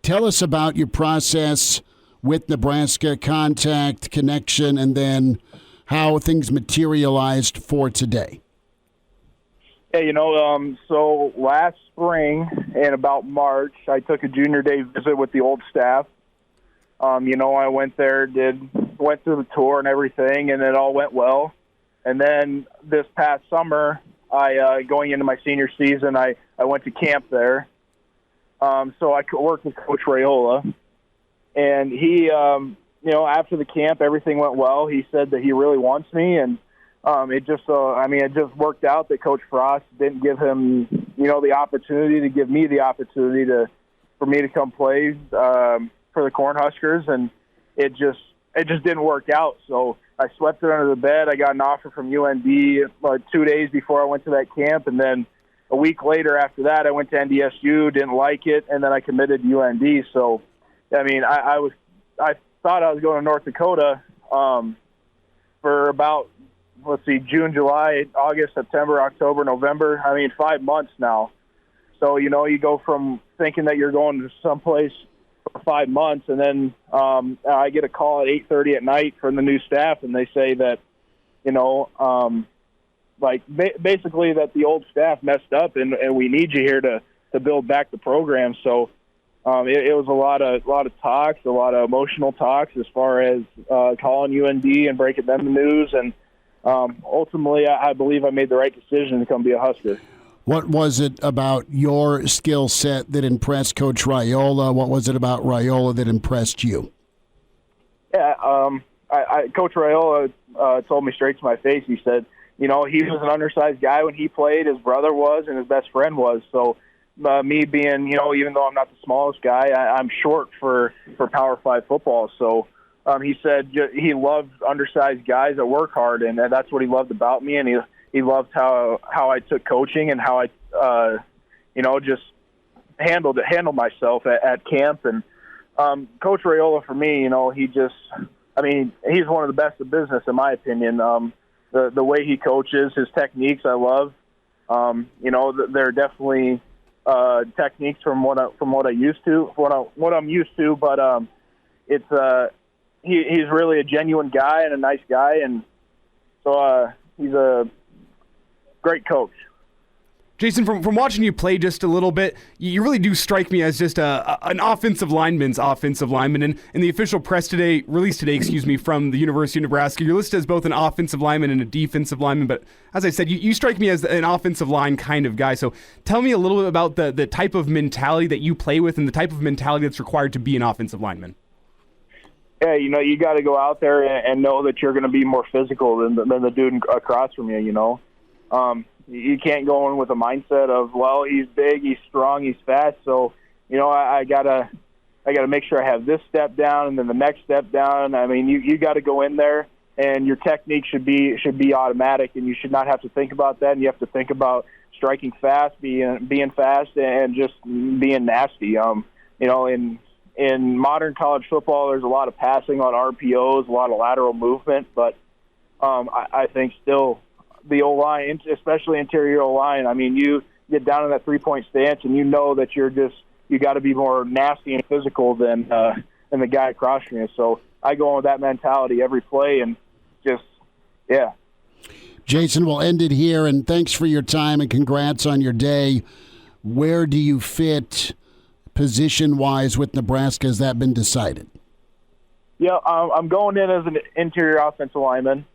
Tell us about your process with Nebraska, contact, connection, and then how things materialized for today. Yeah, so last spring in about March, I took a junior day visit with the old staff. I went there, went through the tour and everything, and it all went well. And then this past summer, going into my senior season, I went to camp there. So I worked with Coach Raiola, and he, after the camp, everything went well. He said that he really wants me, and it just worked out that Coach Frost didn't give him, the opportunity to give me the opportunity for me to come play for the Cornhuskers, and it just it just didn't work out. So I swept it under the bed. I got an offer from UND 2 days before I went to that camp, and then a week later after that, I went to NDSU, didn't like it, and then I committed to UND. So, I mean, I thought I was going to North Dakota for about, June, July, August, September, October, November. I mean, 5 months now. So, you know, you go from thinking that you're going to someplace for 5 months, and then I get a call at 8:30 at night from the new staff, and they say that, you know, basically that the old staff messed up, and we need you here to build back the program. So it was a lot of talks, a lot of emotional talks as far as calling UND and breaking them the news, and ultimately I believe I made the right decision to come be a Husker. What was it about your skill set that impressed Coach Raiola? What was it about Raiola that impressed you? Yeah, Coach Raiola told me straight to my face. He said, you know, he was an undersized guy when he played. His brother was, and his best friend was. So me being, you know, even though I'm not the smallest guy, I'm short for Power 5 football. So he said he loved undersized guys that work hard, and that's what he loved about me. And he loved how I took coaching and how I, you know, just handled myself at camp. And Coach Raiola, for me, you know, he's one of the best in business, in my opinion. The way he coaches, his techniques, I love. You know, there are definitely techniques from what I'm used to, but he's really a genuine guy and a nice guy, and so he's a great coach. Jason, from watching you play just a little bit, you really do strike me as just an offensive lineman's offensive lineman. And in the official release today, from the University of Nebraska, you're listed as both an offensive lineman and a defensive lineman. But as I said, you strike me as an offensive line kind of guy. So tell me a little bit about the type of mentality that you play with and the type of mentality that's required to be an offensive lineman. Yeah, you know, you got to go out there and know that you're going to be more physical than the dude across from you, you know. You can't go in with a mindset of, well, he's big, he's strong, he's fast, so, you know, I gotta make sure I have this step down and then the next step down. I mean, you got to go in there, and your technique should be automatic, and you should not have to think about that. And you have to think about striking fast, being fast, and just being nasty. You know, in modern college football, there's a lot of passing on RPOs, a lot of lateral movement, but I think still the O-line, especially interior O-line, I mean, you get down in that three-point stance, and you know that you got to be more nasty and physical than the guy across from you. So I go in with that mentality every play, and just, yeah. Jason, we'll end it here, and thanks for your time, and congrats on your day. Where do you fit position-wise with Nebraska? Has that been decided? Yeah, I'm going in as an interior offensive lineman.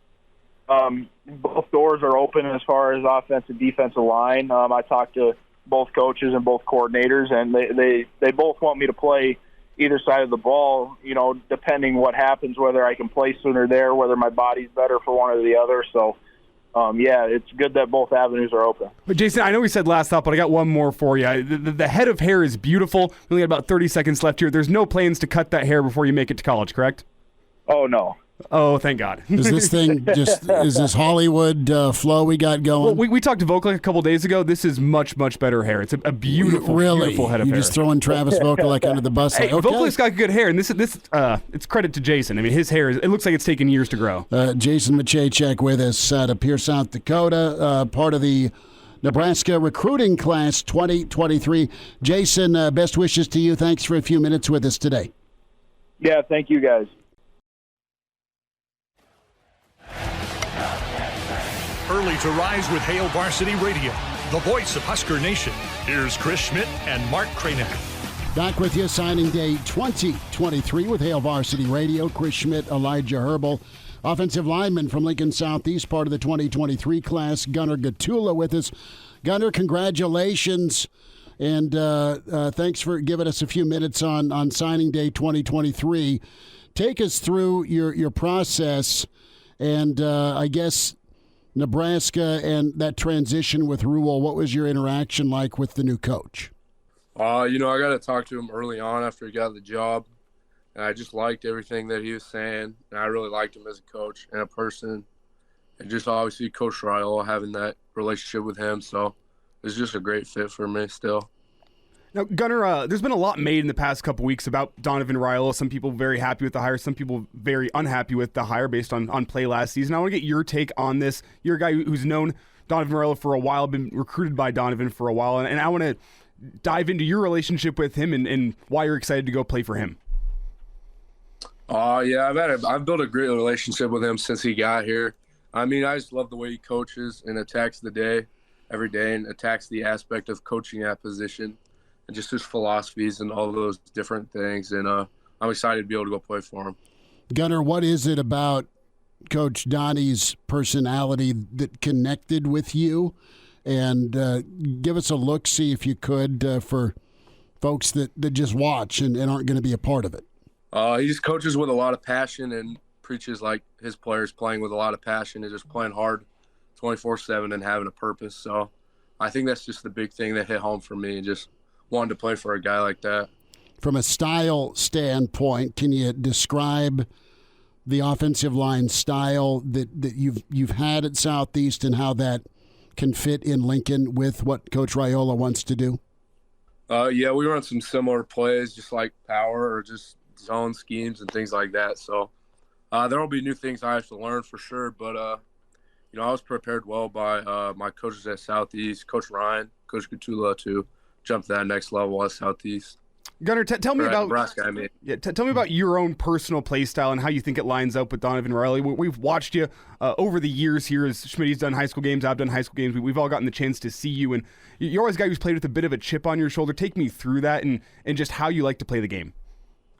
Both doors are open as far as offensive, defensive line. I talked to both coaches and both coordinators, and they both want me to play either side of the ball, you know, depending what happens, whether I can play sooner there, whether my body's better for one or the other. So, yeah, it's good that both avenues are open. But, Jason, I know we said last up, but I got one more for you. The head of hair is beautiful. We only got about 30 seconds left here. There's no plans to cut that hair before you make it to college, correct? Oh, no. Oh, thank God. Is this thing is this Hollywood flow we got going? Well, we talked to Vogel a couple days ago. This is much, much better hair. It's a beautiful, beautiful head of hair. You're just throwing Travis Vogel under the bus. Hey, okay. Vogel's got good hair, and this it's credit to Jason. I mean, his hair, it looks like it's taken years to grow. Jason Maciejczak with us out of Pierce, South Dakota, part of the Nebraska recruiting class 2023. Jason, best wishes to you. Thanks for a few minutes with us today. Yeah, thank you, guys. Early to rise with Hail Varsity Radio, the voice of Husker Nation. Here's Chris Schmidt and Mark Kraynak. Back with you, signing day 2023 with Hail Varsity Radio. Chris Schmidt, Elijah Herbel, offensive lineman from Lincoln Southeast, part of the 2023 class. Gunnar Gottula with us. Gunnar, congratulations, and thanks for giving us a few minutes on signing day 2023. Take us through your process, and I guess Nebraska and that transition with Rule. What was your interaction like with the new coach? You know, I got to talk to him early on after he got the job. And I just liked everything that he was saying, and I really liked him as a coach and a person. And just obviously Coach Raiola, having that relationship with him, so it's just a great fit for me still. Now, Gunnar, there's been a lot made in the past couple weeks about Donovan Raiola. Some people very happy with the hire, some people very unhappy with the hire based on play last season. I want to get your take on this. You're a guy who's known Donovan Raiola for a while, been recruited by Donovan for a while, and I want to dive into your relationship with him and why you're excited to go play for him. Yeah, I've built a great relationship with him since he got here. I mean, I just love the way he coaches and attacks the day every day and attacks the aspect of coaching that position and just his philosophies and all those different things. And I'm excited to be able to go play for him. Gunnar, what is it about Coach Donnie's personality that connected with you? And give us a look, see if you could, for folks that just watch and aren't going to be a part of it. He just coaches with a lot of passion and preaches like his players playing with a lot of passion and just playing hard 24/7 and having a purpose. So I think that's just the big thing that hit home for me, and just wanted to play for a guy like that. From a style standpoint, can you describe the offensive line style that you've had at Southeast and how that can fit in Lincoln with what Coach Raiola wants to do? Yeah, we run some similar plays, just like power or just zone schemes and things like that. So there will be new things I have to learn for sure. But, I was prepared well by my coaches at Southeast, Coach Ryan, Coach Gottula, to jump to that next level at Southeast. Gunnar, tell me about Nebraska. I mean, tell me about your own personal play style and how you think it lines up with Donovan Raiola. We've watched you over the years here as Schmidt's done high school games. I've done high school games. We've all gotten the chance to see you, and you're always a guy who's played with a bit of a chip on your shoulder. Take me through that and just how you like to play the game.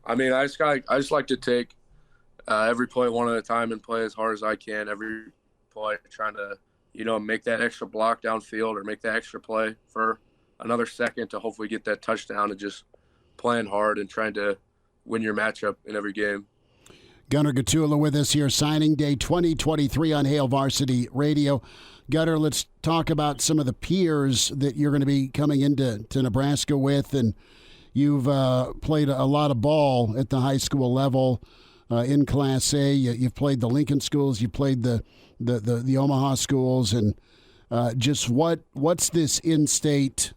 I mean, I just like to take every play one at a time and play as hard as I can. Every play, trying to make that extra block downfield or make that extra play for another second to hopefully get that touchdown, and just playing hard and trying to win your matchup in every game. Gunnar Gottula with us here, signing day 2023 on Hail Varsity Radio. Gunnar, let's talk about some of the peers that you're going to be coming into Nebraska with. And you've played a lot of ball at the high school level in Class A. You've played the Lincoln schools. You played the Omaha schools. And just what's this in-state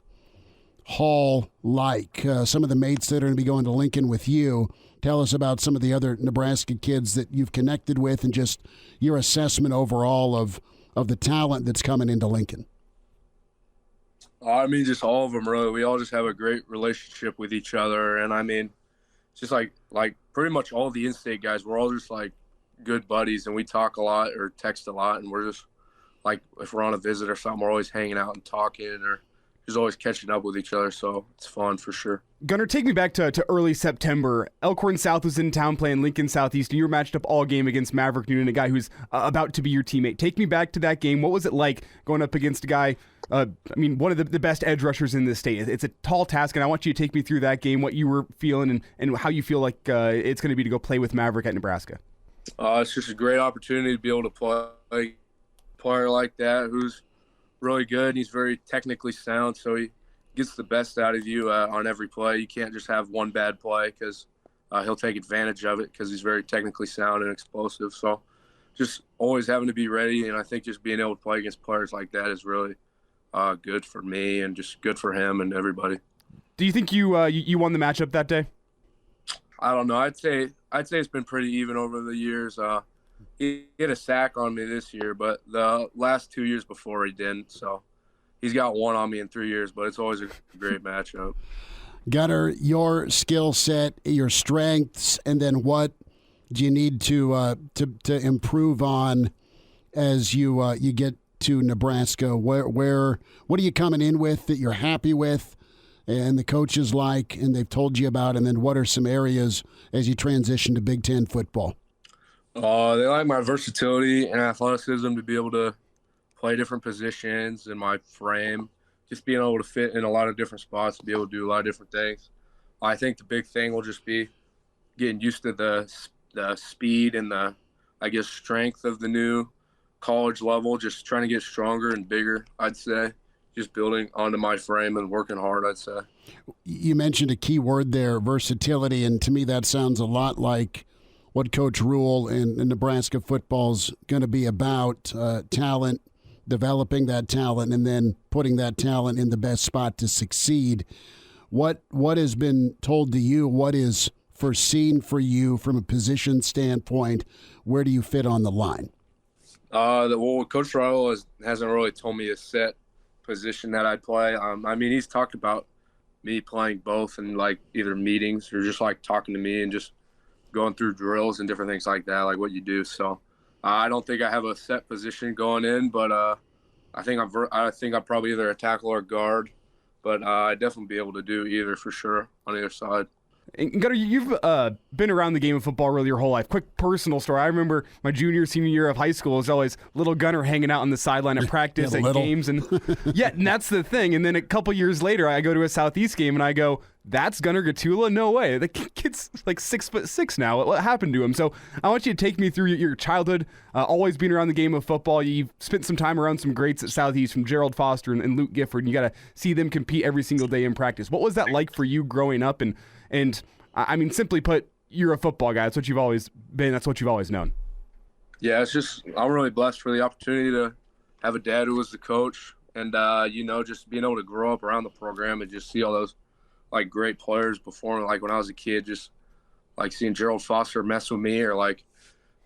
haul like? Some of the mates that are going to be going to Lincoln with you. Tell us about some of the other Nebraska kids that you've connected with and just your assessment overall of the talent that's coming into Lincoln. I mean, just all of them, really. We all just have a great relationship with each other. And, I mean, just like pretty much all the in-state guys, we're all just, like, good buddies. And we talk a lot or text a lot. And we're just, like, if we're on a visit or something, we're always hanging out and talking, or just always catching up with each other. So it's fun for sure. Gunnar, take me back to early September. Elkhorn South was in town playing Lincoln Southeast, and you were matched up all game against Maverick Noonan, a guy who's about to be your teammate. Take me back to that game. What was it like going up against a guy, one of the best edge rushers in the state? It's a tall task, and I want you to take me through that game, what you were feeling, and how you feel like it's going to be to go play with Maverick at Nebraska. It's just a great opportunity to be able to play a player like that who's really good, and he's very technically sound, so he gets the best out of you on every play. You can't just have one bad play, because he'll take advantage of it, because he's very technically sound and explosive. So just always having to be ready, and I think just being able to play against players like that is really good for me and just good for him and everybody. Do you think you won the matchup that day? I don't know. I'd say it's been pretty even over the years. He hit a sack on me this year, but the last 2 years before he didn't. So he's got one on me in 3 years, but it's always a great matchup. Gunnar, your skill set, your strengths, and then what do you need to improve on as you get to Nebraska? What are you coming in with that you're happy with, and the coaches like, and they've told you about, and then what are some areas as you transition to Big Ten football? They like my versatility and athleticism to be able to play different positions in my frame, just being able to fit in a lot of different spots, to be able to do a lot of different things. I think the big thing will just be getting used to the speed and the, strength of the new college level, just trying to get stronger and bigger, I'd say. just building onto my frame and working hard, I'd say. You mentioned a key word there, versatility, and to me that sounds a lot like what Coach Rule and Nebraska football's going to be about, talent, developing that talent, and then putting that talent in the best spot to succeed. What has been told to you? What is foreseen for you from a position standpoint? Where do you fit on the line? Well, Coach Rule hasn't really told me a set position that I'd play. I mean, he's talked about me playing both in like either meetings or just like talking to me and just going through drills and different things like that, like what you do. So I don't think I have a set position going in, but I think I'm probably either a tackle or a guard, but I'd definitely be able to do either for sure on either side. And Gunnar, you've been around the game of football really your whole life. Quick personal story. I remember my senior year of high school was always little Gunnar hanging out on the sideline at practice, at games. And and that's the thing. And then a couple years later, I go to a Southeast game and I go, that's Gunnar Gottula? No way. The kid's like 6'6" now. What happened to him? So I want you to take me through your childhood, always being around the game of football. You've spent some time around some greats at Southeast from Gerald Foster and Luke Gifford, and you got to see them compete every single day in practice. What was that like for you growing up? And I mean, simply put, you're a football guy. That's what you've always been. That's what you've always known. Yeah, I'm really blessed for the opportunity to have a dad who was the coach and, just being able to grow up around the program and just see all those, like, great players perform. Like, when I was a kid, just, like, seeing Gerald Foster mess with me, or, like,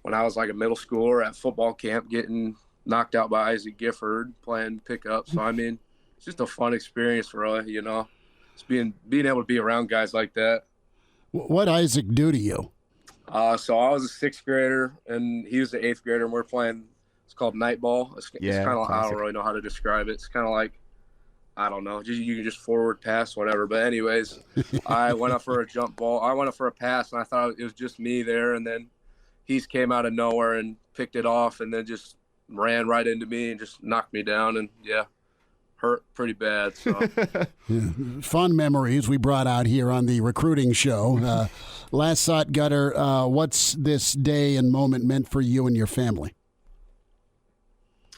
when I was, like, a middle schooler at football camp getting knocked out by Isaac Gifford playing pickup. So, I mean, it's just a fun experience, really, Just being able to be around guys like that. What Isaac do to you? So I was a 6th grader, and he was the 8th grader, and we're playing, it's called night ball. It's kind of, I don't really know how to describe it. It's kind of like, I don't know, you can just forward pass, whatever. But anyways, I went up for a jump ball. I went up for a pass, and I thought it was just me there, and then he came out of nowhere and picked it off, and then just ran right into me and just knocked me down, and hurt pretty bad. So fun memories we brought out here on the recruiting show. Last thought, Gunnar, what's this day and moment meant for you and your family?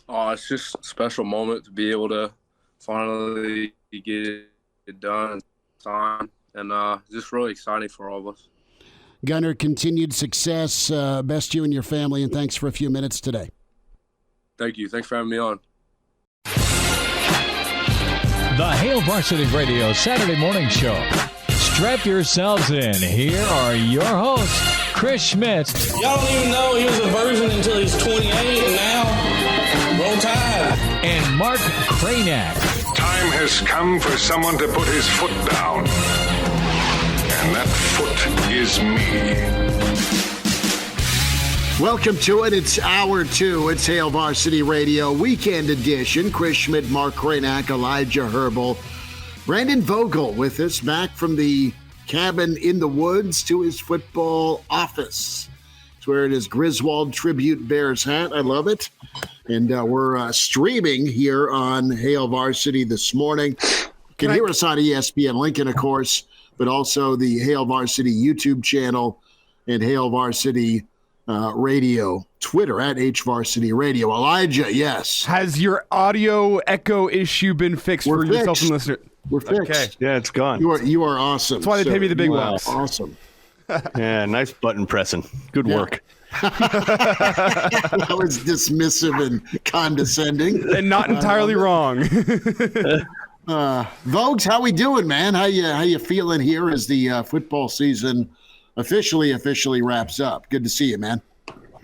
Oh, it's just a special moment to be able to finally get it done and just really exciting for all of us. Gunnar, continued success, best you and your family, and thanks for a few minutes today. Thank you. Thanks for having me on. The Hail Varsity Radio Saturday morning show. Strap yourselves in. Here are your hosts, Chris Schmidt. Y'all don't even know he was a virgin until he's 28, and now roll tide. And Mark Kraynak. Time has come for someone to put his foot down. And that foot is me. Welcome to it. It's hour 2. It's Hail Varsity Radio Weekend Edition. Chris Schmidt, Mark Kraynak, Elijah Herbel, Brandon Vogel with us, back from the cabin in the woods to his football office. It's wearing his Griswold Tribute Bears hat. I love it. And we're streaming here on Hail Varsity this morning. You can hear us on ESPN Lincoln, of course, but also the Hail Varsity YouTube channel and Hail Varsity Radio, Twitter at HVarsity Radio. Elijah, yes. Has your audio echo issue been fixed for yourself and listener? We're fixed. Okay. Yeah, it's gone. You are awesome. That's why they pay me the big bucks. Awesome. Yeah, nice button pressing. Good work. That was dismissive and condescending. And not entirely wrong. Vogues, how we doing, man? How you feeling here as the football season officially wraps up? Good to see you, man.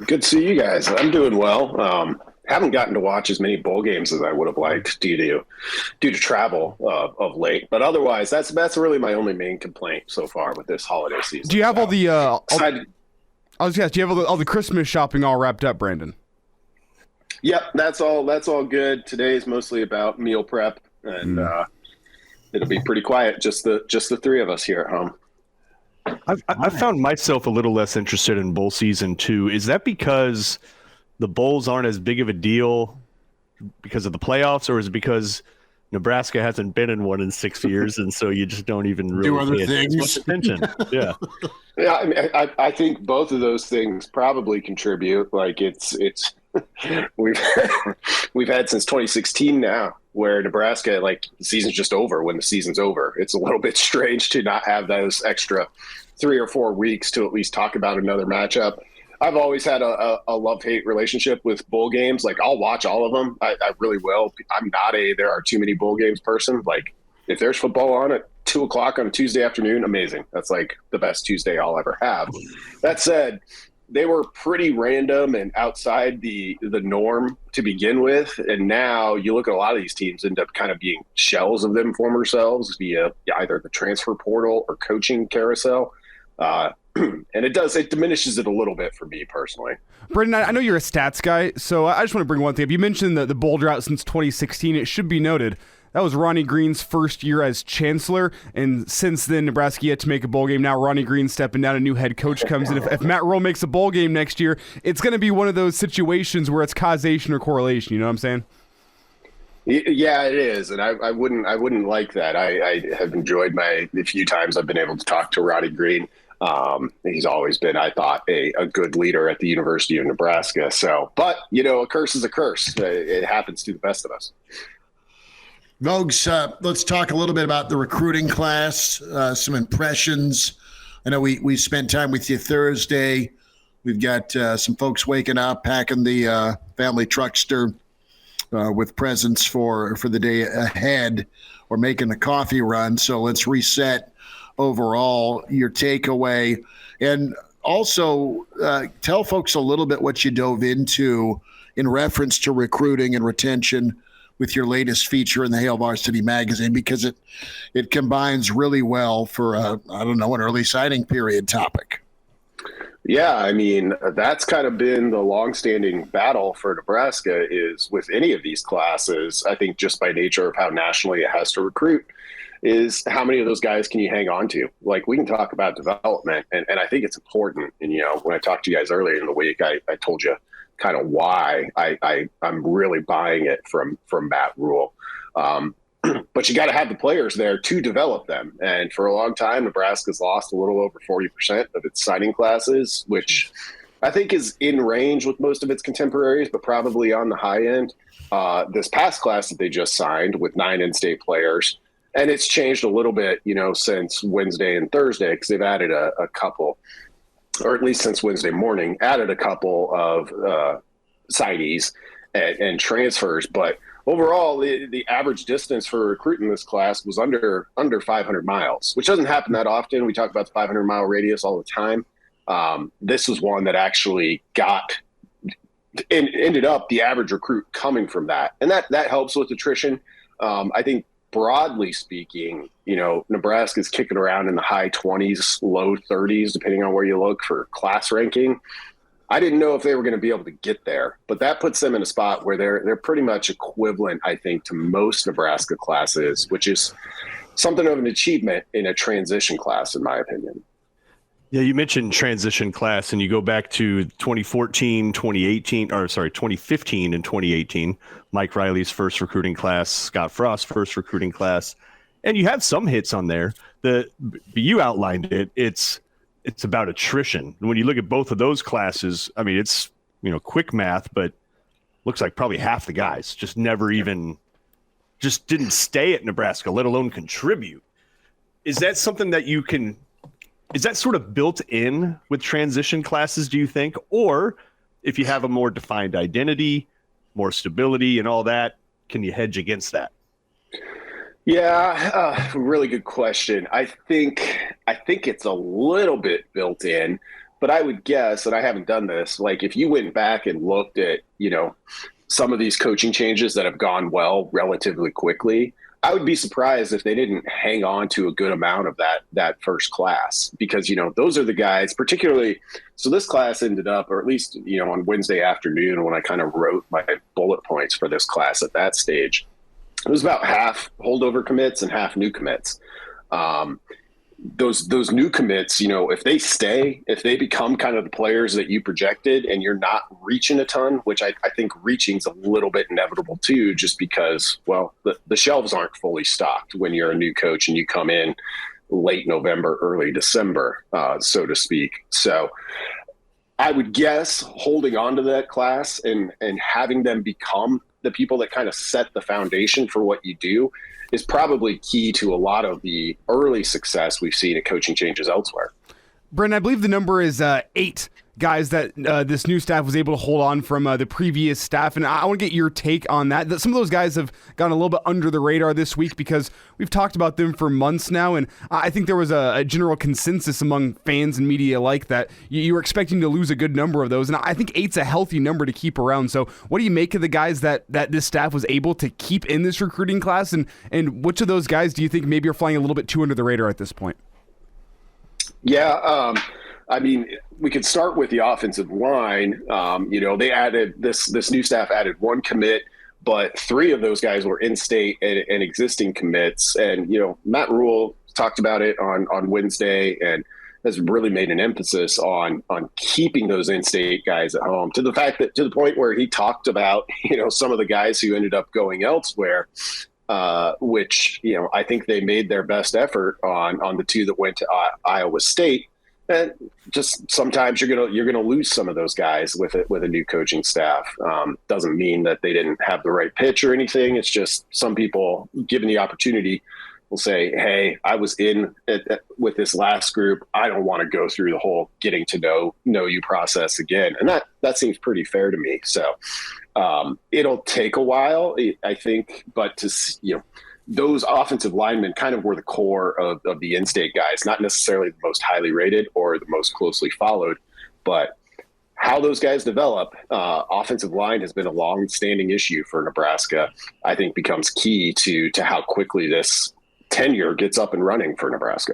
Good to see you guys. I'm doing well. Haven't gotten to watch as many bowl games as I would have liked due to travel of late. But otherwise, that's really my only main complaint so far with this holiday season. Do you have all the? I was gonna ask, do you have all the Christmas shopping all wrapped up, Brandon? Yep, that's all good. Today's mostly about meal prep, and it'll be pretty quiet. Just the three of us here at home. I've found myself a little less interested in bowl season too. Is that because the bowls aren't as big of a deal because of the playoffs, or is it because Nebraska hasn't been in one in 6 years, and so you just don't even really do other pay things. Attention? Yeah. Yeah, I mean, I think both of those things probably contribute. Like it's we've had since 2016 now, where Nebraska, like, the season's just over when the season's over. It's a little bit strange to not have those extra 3 or 4 weeks to at least talk about another matchup. I've always had a love-hate relationship with bowl games. Like, I'll watch all of them. I really will. I'm not there are too many bowl games person. Like, if there's football on at 2 o'clock on a Tuesday afternoon, amazing. That's like the best Tuesday I'll ever have. That said, they were pretty random and outside the norm to begin with. And now you look at a lot of these teams end up kind of being shells of them former selves via either the transfer portal or coaching carousel. And it diminishes it a little bit for me personally. Brendan, I know you're a stats guy, so I just want to bring one thing up. You mentioned the bowl drought since 2016. It should be noted that was Ronnie Green's first year as chancellor, and since then, Nebraska yet to make a bowl game. Now Ronnie Green stepping down, a new head coach comes in. If Matt Rhule makes a bowl game next year, it's going to be one of those situations where it's causation or correlation. You know what I'm saying? Yeah, it is, and I wouldn't like that. I have enjoyed the few times I've been able to talk to Ronnie Green. He's always been, I thought, a good leader at the University of Nebraska. So, but a curse is a curse. It happens to the best of us. Vogues, let's talk a little bit about the recruiting class, some impressions. I know we spent time with you Thursday. We've got some folks waking up, packing the family truckster with presents for the day ahead, or making the coffee run. So let's reset overall your takeaway. And also tell folks a little bit what you dove into in reference to recruiting and retention with your latest feature in the Hail Varsity magazine, because it combines really well for an early signing period topic. Yeah, I mean, that's kind of been the longstanding battle for Nebraska is with any of these classes. I think just by nature of how nationally it has to recruit is how many of those guys can you hang on to? Like, we can talk about development, and I think it's important. And, when I talked to you guys earlier in the week, I told you kind of why I'm really buying it from Matt Rhule. But you got to have the players there to develop them. And for a long time, Nebraska's lost a little over 40% of its signing classes, which I think is in range with most of its contemporaries, but probably on the high end. This past class that they just signed with 9 in-state players, and it's changed a little bit, since Wednesday and Thursday, because they've added a couple, or at least since Wednesday morning, added a couple of signees and transfers. But overall, the average distance for recruiting this class was under 500 miles, which doesn't happen that often. We talk about the 500-mile radius all the time. This is one that actually ended up the average recruit coming from that. And that helps with attrition. I think broadly speaking, Nebraska's kicking around in the high 20s, low 30s, depending on where you look for class ranking. I didn't know if they were going to be able to get there, but that puts them in a spot where they're pretty much equivalent, I think, to most Nebraska classes, which is something of an achievement in a transition class, in my opinion. Yeah, you mentioned transition class, and you go back to 2015 and 2018, Mike Riley's first recruiting class, Scott Frost's first recruiting class, and you have some hits on there. You outlined it. It's about attrition. And when you look at both of those classes, I mean, it's quick math, but looks like probably half the guys just didn't stay at Nebraska, let alone contribute. Is that something that is that sort of built in with transition classes, do you think? Or if you have a more defined identity, more stability and all that, can you hedge against that? Yeah, really good question. I think it's a little bit built in, but I would guess, and I haven't done this, like if you went back and looked at, some of these coaching changes that have gone well relatively quickly, I would be surprised if they didn't hang on to a good amount of that first class, because, those are the guys particularly. So this class ended up, or at least, on Wednesday afternoon when I kind of wrote my bullet points for this class at that stage, it was about half holdover commits and half new commits. Those new commits, if they become kind of the players that you projected and you're not reaching a ton, which I think reaching's a little bit inevitable too, just because, well, the shelves aren't fully stocked when you're a new coach and you come in late November, early December, so to speak. So I would guess holding on to that class and having them become the people that kind of set the foundation for what you do is probably key to a lot of the early success we've seen at coaching changes elsewhere. Brendan, I believe the number is 8 guys that this new staff was able to hold on from the previous staff, and I want to get your take on that. Some of those guys have gone a little bit under the radar this week because we've talked about them for months now, and I think there was a general consensus among fans and media alike that you were expecting to lose a good number of those, and I think 8's a healthy number to keep around. So what do you make of the guys that this staff was able to keep in this recruiting class, and which of those guys do you think maybe are flying a little bit too under the radar at this point? Yeah, I mean, we could start with the offensive line. They added this new staff added 1 commit, but 3 of those guys were in-state and existing commits. And, Matt Rule talked about it on Wednesday and has really made an emphasis on keeping those in-state guys at home to the point where he talked about, some of the guys who ended up going elsewhere, which, I think they made their best effort on the 2 that went to Iowa State. And just sometimes you're gonna lose some of those guys with a new coaching staff. Doesn't mean that they didn't have the right pitch or anything. It's just some people, given the opportunity, will say, "Hey, I was in with this last group. I don't want to go through the whole getting to know you process again." And that seems pretty fair to me. So it'll take a while, I think, but those offensive linemen kind of were the core of the in-state guys, not necessarily the most highly rated or the most closely followed, but how those guys develop. Offensive line has been a long-standing issue for Nebraska. I think becomes key to how quickly this tenure gets up and running for Nebraska.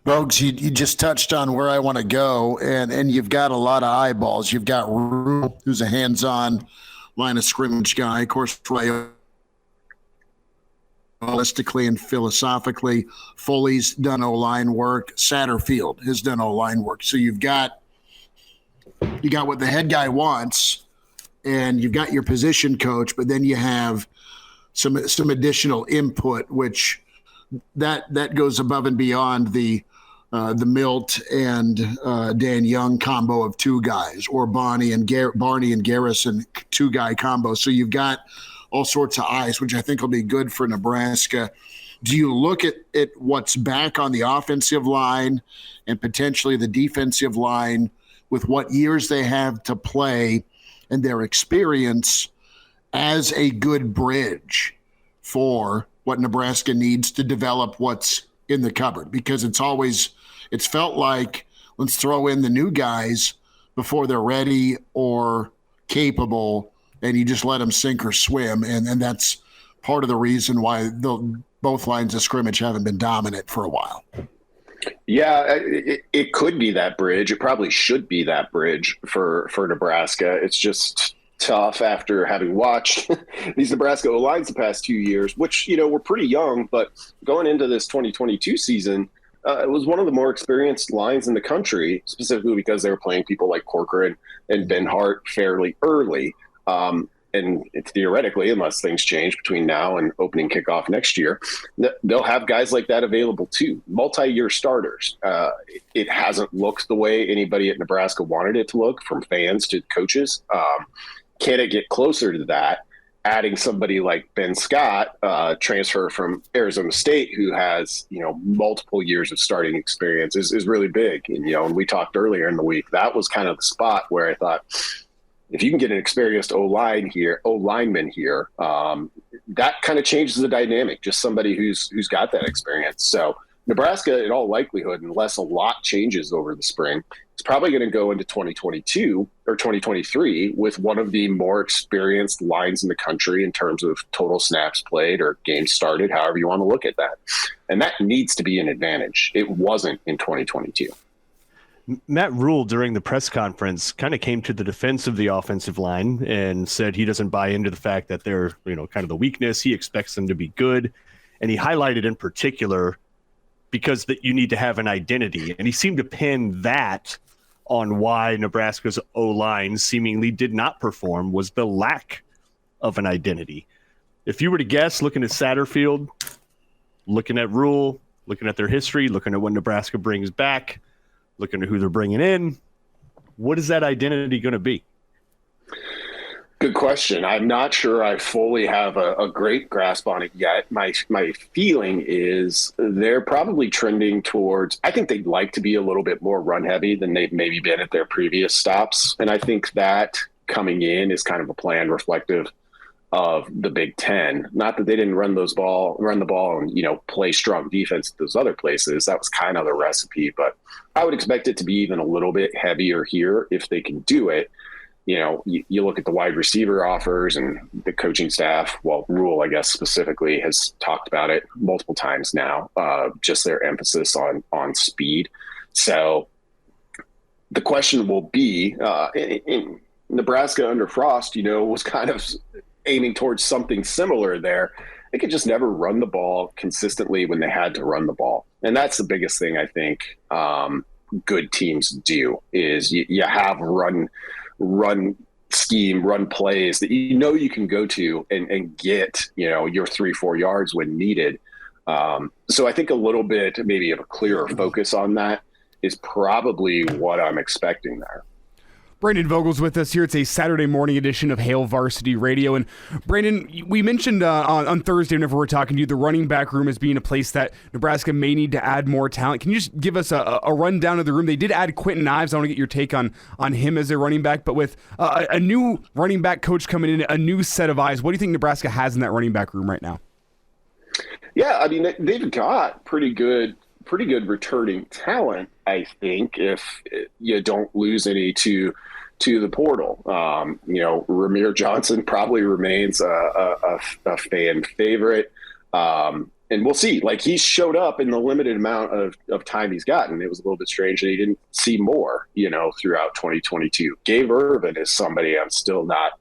Bogues, you just touched on where I want to go, and you've got a lot of eyeballs. You've got Rule, who's a hands-on line of scrimmage guy. Of course, holistically and philosophically, Foley's done O-line work. Satterfield has done O-line work. So you got what the head guy wants, and you've got your position coach, but then you have some additional input, which that goes above and beyond the Milt and Dan Young combo of 2 guys, or Barney and Garrison 2-guy combo. So you've got all sorts of eyes, which I think will be good for Nebraska. Do you look at what's back on the offensive line and potentially the defensive line with what years they have to play and their experience as a good bridge for what Nebraska needs to develop what's in the cupboard? Because it's felt like, let's throw in the new guys before they're ready or capable, and you just let them sink or swim. And that's part of the reason why both lines of scrimmage haven't been dominant for a while. Yeah, it could be that bridge. It probably should be that bridge for Nebraska. It's just tough after having watched these Nebraska O-lines the past 2 years, which, were pretty young, but going into this 2022 season, it was one of the more experienced lines in the country, specifically because they were playing people like Corcoran and Ben Hart fairly early. And theoretically, unless things change between now and opening kickoff next year, they'll have guys like that available too, multi-year starters. It hasn't looked the way anybody at Nebraska wanted it to look, from fans to coaches. Can it get closer to that? Adding somebody like Ben Scott, transfer from Arizona State, who has, multiple years of starting experience is really big. And, we talked earlier in the week, that was kind of the spot where I thought, if you can get an experienced O-lineman here, that kind of changes the dynamic. Just somebody who's got that experience. So Nebraska, in all likelihood, unless a lot changes over the spring, is probably going to go into 2022 or 2023 with one of the more experienced lines in the country in terms of total snaps played or games started, however you want to look at that. And that needs to be an advantage. It wasn't in 2022. Matt Rule, during the press conference, kind of came to the defense of the offensive line and said he doesn't buy into the fact that they're, kind of the weakness. He expects them to be good. And he highlighted in particular because that you need to have an identity. And he seemed to pin that on why Nebraska's O-line seemingly did not perform, was the lack of an identity. If you were to guess, looking at Satterfield, looking at Rule, looking at their history, looking at what Nebraska brings back, looking at who they're bringing in, what is that identity going to be? Good question. I'm not sure I fully have a great grasp on it yet. My feeling is they're probably trending towards, I think they'd like to be a little bit more run heavy than they've maybe been at their previous stops. And I think that coming in is kind of a plan reflective of the Big Ten. Not that they didn't run the ball and, play strong defense at those other places. That was kind of the recipe, but I would expect it to be even a little bit heavier here if they can do it. You look at the wide receiver offers and the coaching staff, Rule, I guess, specifically has talked about it multiple times now, just their emphasis on speed. So the question will be, in Nebraska under Frost, was kind of aiming towards something similar there. They could just never run the ball consistently when they had to run the ball. And that's the biggest thing I think good teams do is you have run scheme, run plays that you can go to and get, your 3-4 yards when needed. So I think a little bit maybe of a clearer focus on that is probably what I'm expecting there. Brandon Vogel's with us here. It's a Saturday morning edition of Hail Varsity Radio. And Brandon, we mentioned on Thursday, whenever we're talking to you, the running back room as being a place that Nebraska may need to add more talent. Can you just give us a rundown of the room? They did add Quentin Ives. I want to get your take on him as a running back. But with a new running back coach coming in, a new set of eyes, what do you think Nebraska has in that running back room right now? Yeah, I mean, they've got pretty good returning talent, I think, if you don't lose any to the portal. Ramir Johnson probably remains a fan favorite. And we'll see. Like, he showed up in the limited amount of time he's gotten. It was a little bit strange that he didn't see more, throughout 2022. Gabe Irvin is somebody I'm still not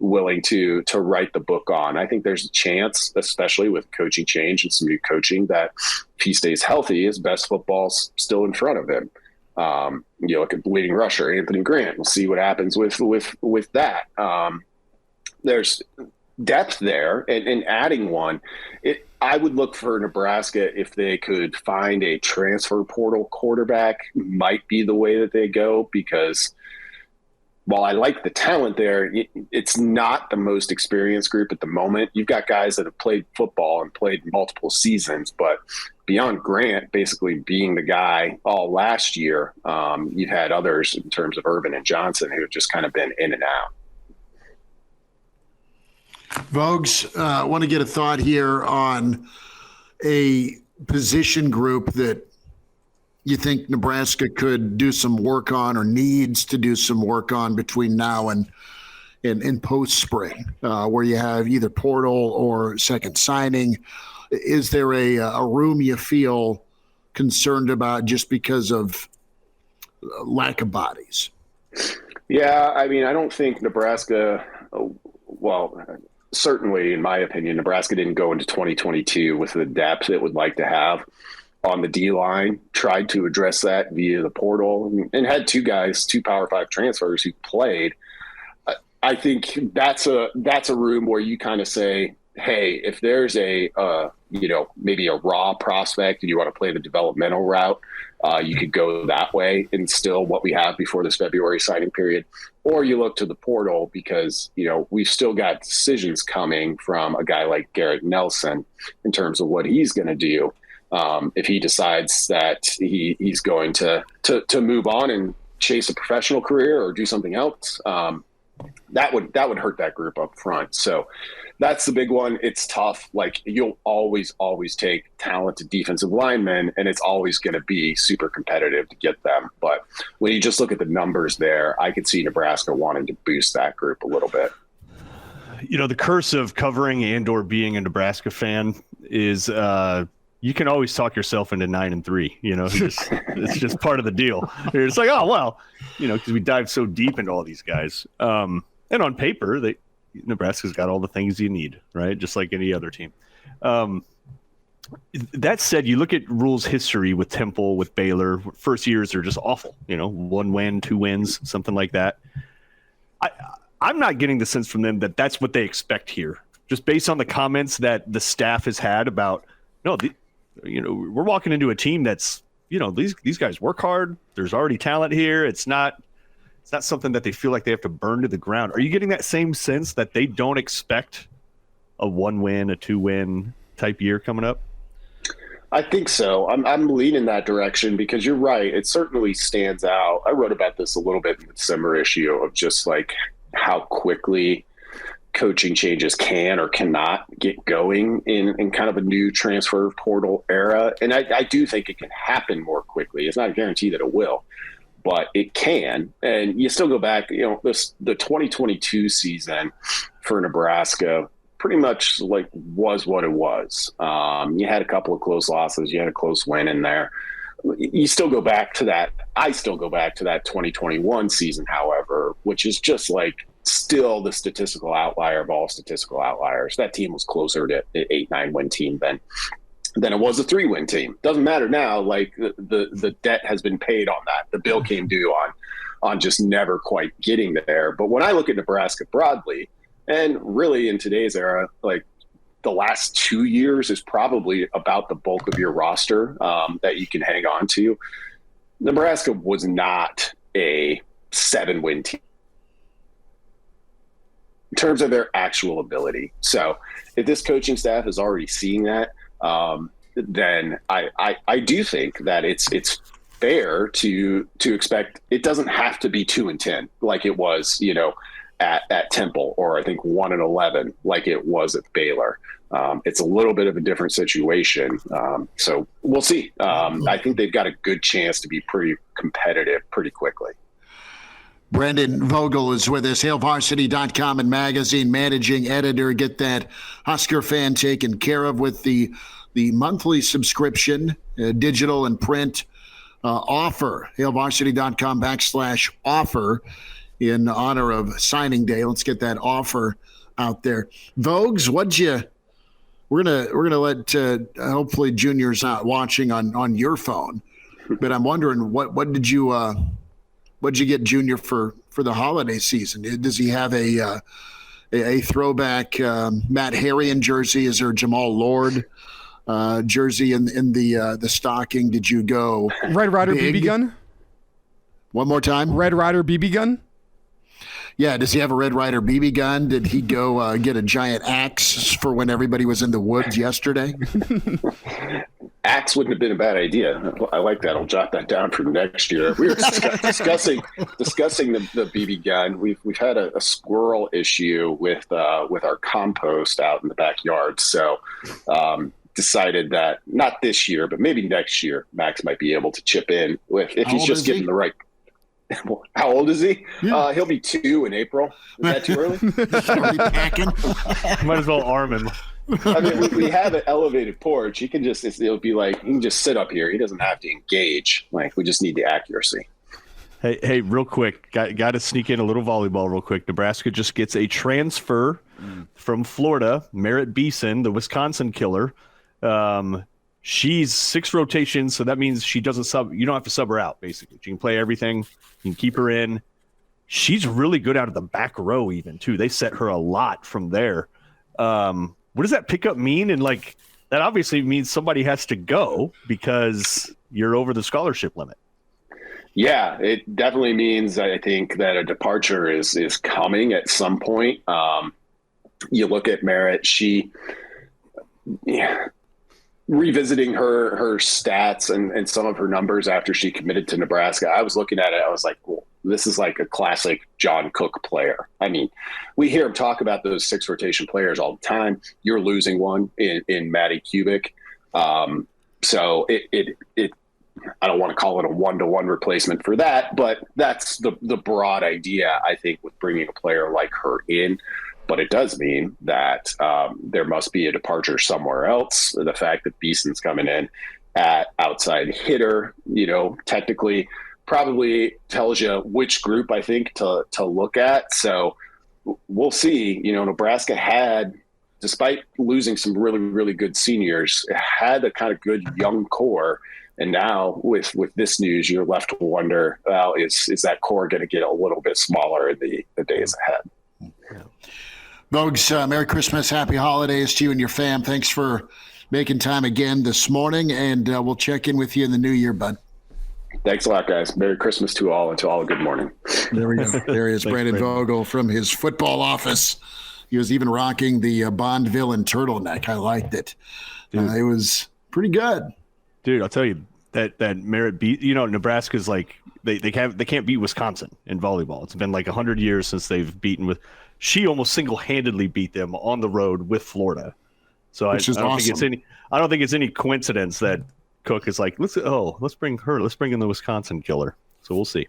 willing to write the book on. I think there's a chance, especially with coaching change and some new coaching, that if he stays healthy, his best football's still in front of him. Look at the leading rusher, Anthony Grant. We'll see what happens with that. There's depth there, and adding one. I would look for Nebraska if they could find a transfer portal quarterback. Might be the way that they go, because while I like the talent there, it's not the most experienced group at the moment. You've got guys that have played football and played multiple seasons, but beyond Grant basically being the guy all last year, you've had others in terms of Irvin and Johnson who have just kind of been in and out. Vogues, I want to get a thought here on a position group that you think Nebraska could do some work on or needs to do some work on between now and post-spring, where you have either portal or second signing. Is there a room you feel concerned about just because of lack of bodies? Yeah, I mean, I don't think Nebraska certainly in my opinion, Nebraska didn't go into 2022 with the depth it would like to have on the D-line, tried to address that via the portal, and had two Power 5 transfers who played. I think that's a room where you kind of say, hey, if there's maybe a raw prospect and you want to play the developmental route, you could go that way and still what we have before this February signing period. Or you look to the portal because, we've still got decisions coming from a guy like Garrett Nelson in terms of what he's going to do. If he decides that he's going to move on and chase a professional career or do something else, that would hurt that group up front. So that's the big one. It's tough. Like, you'll always take talented defensive linemen, and it's always going to be super competitive to get them. But when you just look at the numbers there, I could see Nebraska wanting to boost that group a little bit. The curse of covering and or being a Nebraska fan is you can always talk yourself into 9-3. It's just part of the deal. It's like, oh well, because we dive so deep into all these guys. And on paper, Nebraska's got all the things you need, right? Just like any other team. That said, you look at Rule's history with Temple, with Baylor. First years are just awful. 1 win, 2 wins, something like that. I'm not getting the sense from them that that's what they expect here. Just based on the comments that the staff has had about, we're walking into a team that's, these guys work hard. There's already talent here. It's not, It's not something that they feel like they have to burn to the ground. Are you getting that same sense that they don't expect a 1-win, a 2-win type year coming up? I think so. I'm leaning that direction because you're right. It certainly stands out. I wrote about this a little bit in the December issue of just like how quickly coaching changes can or cannot get going in kind of a new transfer portal era. And I do think it can happen more quickly. It's not a guarantee that it will, but it can. And you still go back, the 2022 season for Nebraska pretty much like was what it was. You had a couple of close losses. You had a close win in there. You still go back to that. I still go back to that 2021 season, however, which is just like still the statistical outlier of all statistical outliers. That team was closer to an 8-9 win team than it was a 3-win team. Doesn't matter now. Like the debt has been paid on that. The bill came due on just never quite getting there. But when I look at Nebraska broadly, and really in today's era, like the last 2 years is probably about the bulk of your roster that you can hang on to. Nebraska was not a 7-win team in terms of their actual ability. So if this coaching staff is already seeing that, then I do think that it's fair to expect it doesn't have to be 2-10 like it was, at Temple, or I think 1-11 like it was at Baylor. It's a little bit of a different situation. So we'll see. I think they've got a good chance to be pretty competitive pretty quickly. Brendan Vogel is with us, HailVarsity.com and magazine managing editor. Get that Husker fan taken care of with the monthly subscription, digital and print offer, HailVarsity.com/offer in honor of signing day. Let's get that offer out there. Vogues, we're gonna let hopefully Junior's not watching on your phone, but I'm wondering what'd you get Junior for the holiday season? Does he have a throwback Matt Harrion jersey? Is there a Jamal Lord jersey in the stocking? Did you go Red Ryder big? BB gun? One more time. Red Ryder BB gun? Yeah, does he have a Red Ryder BB gun? Did he go get a giant axe for when everybody was in the woods yesterday? Axe wouldn't have been a bad idea. I like that. I'll jot that down for next year. We were discussing the BB gun. We've had a squirrel issue with our compost out in the backyard. So decided that not this year, but maybe next year, Max might be able to chip in if he's just getting the right. How old is he? Yeah. He'll be 2 in April. Is that too early? Might as well arm him. I mean, we have an elevated porch. He can it'll be like, he can just sit up here. He doesn't have to engage. Like, we just need the accuracy. Hey, real quick, got to sneak in a little volleyball real quick. Nebraska just gets a transfer from Florida, Merritt Beeson, the Wisconsin killer. She's 6 rotations, so that means she doesn't sub. You don't have to sub her out, basically. She can play everything. You can keep her in. She's really good out of the back row even, too. They set her a lot from there. What does that pickup mean? And, like, that obviously means somebody has to go because you're over the scholarship limit. Yeah, it definitely means, I think, that a departure is coming at some point. You look at Merritt, revisiting her stats and some of her numbers after she committed to Nebraska, I was looking at it. I was like, well, this is like a classic John Cook player. I mean, we hear him talk about those 6 rotation players all the time. You're losing one in Matty Kubik. So it I don't want to call it a 1-to-1 replacement for that, but that's the broad idea, I think, with bringing a player like her in. But it does mean that there must be a departure somewhere else. The fact that Beeson's coming in at outside hitter, technically probably tells you which group I think to look at. So we'll see. Nebraska had, despite losing some really, really good seniors, had a kind of good young core. And now with this news, you're left to wonder, well, is that core going to get a little bit smaller in the days ahead? Yeah. Vogues, Merry Christmas, Happy Holidays to you and your fam. Thanks for making time again this morning, and we'll check in with you in the new year, bud. Thanks a lot, guys. Merry Christmas to all, and to all a good morning. There we go. There he is, Brandon Vogel from his football office. He was even rocking the Bond villain turtleneck. I liked it. It was pretty good. Dude, I'll tell you, that Merritt beat, Nebraska's like, they can't beat Wisconsin in volleyball. It's been like 100 years since they've beaten she almost single-handedly beat them on the road with Florida. So I don't think it's any coincidence that Cook is like, let's bring in the Wisconsin killer. So we'll see.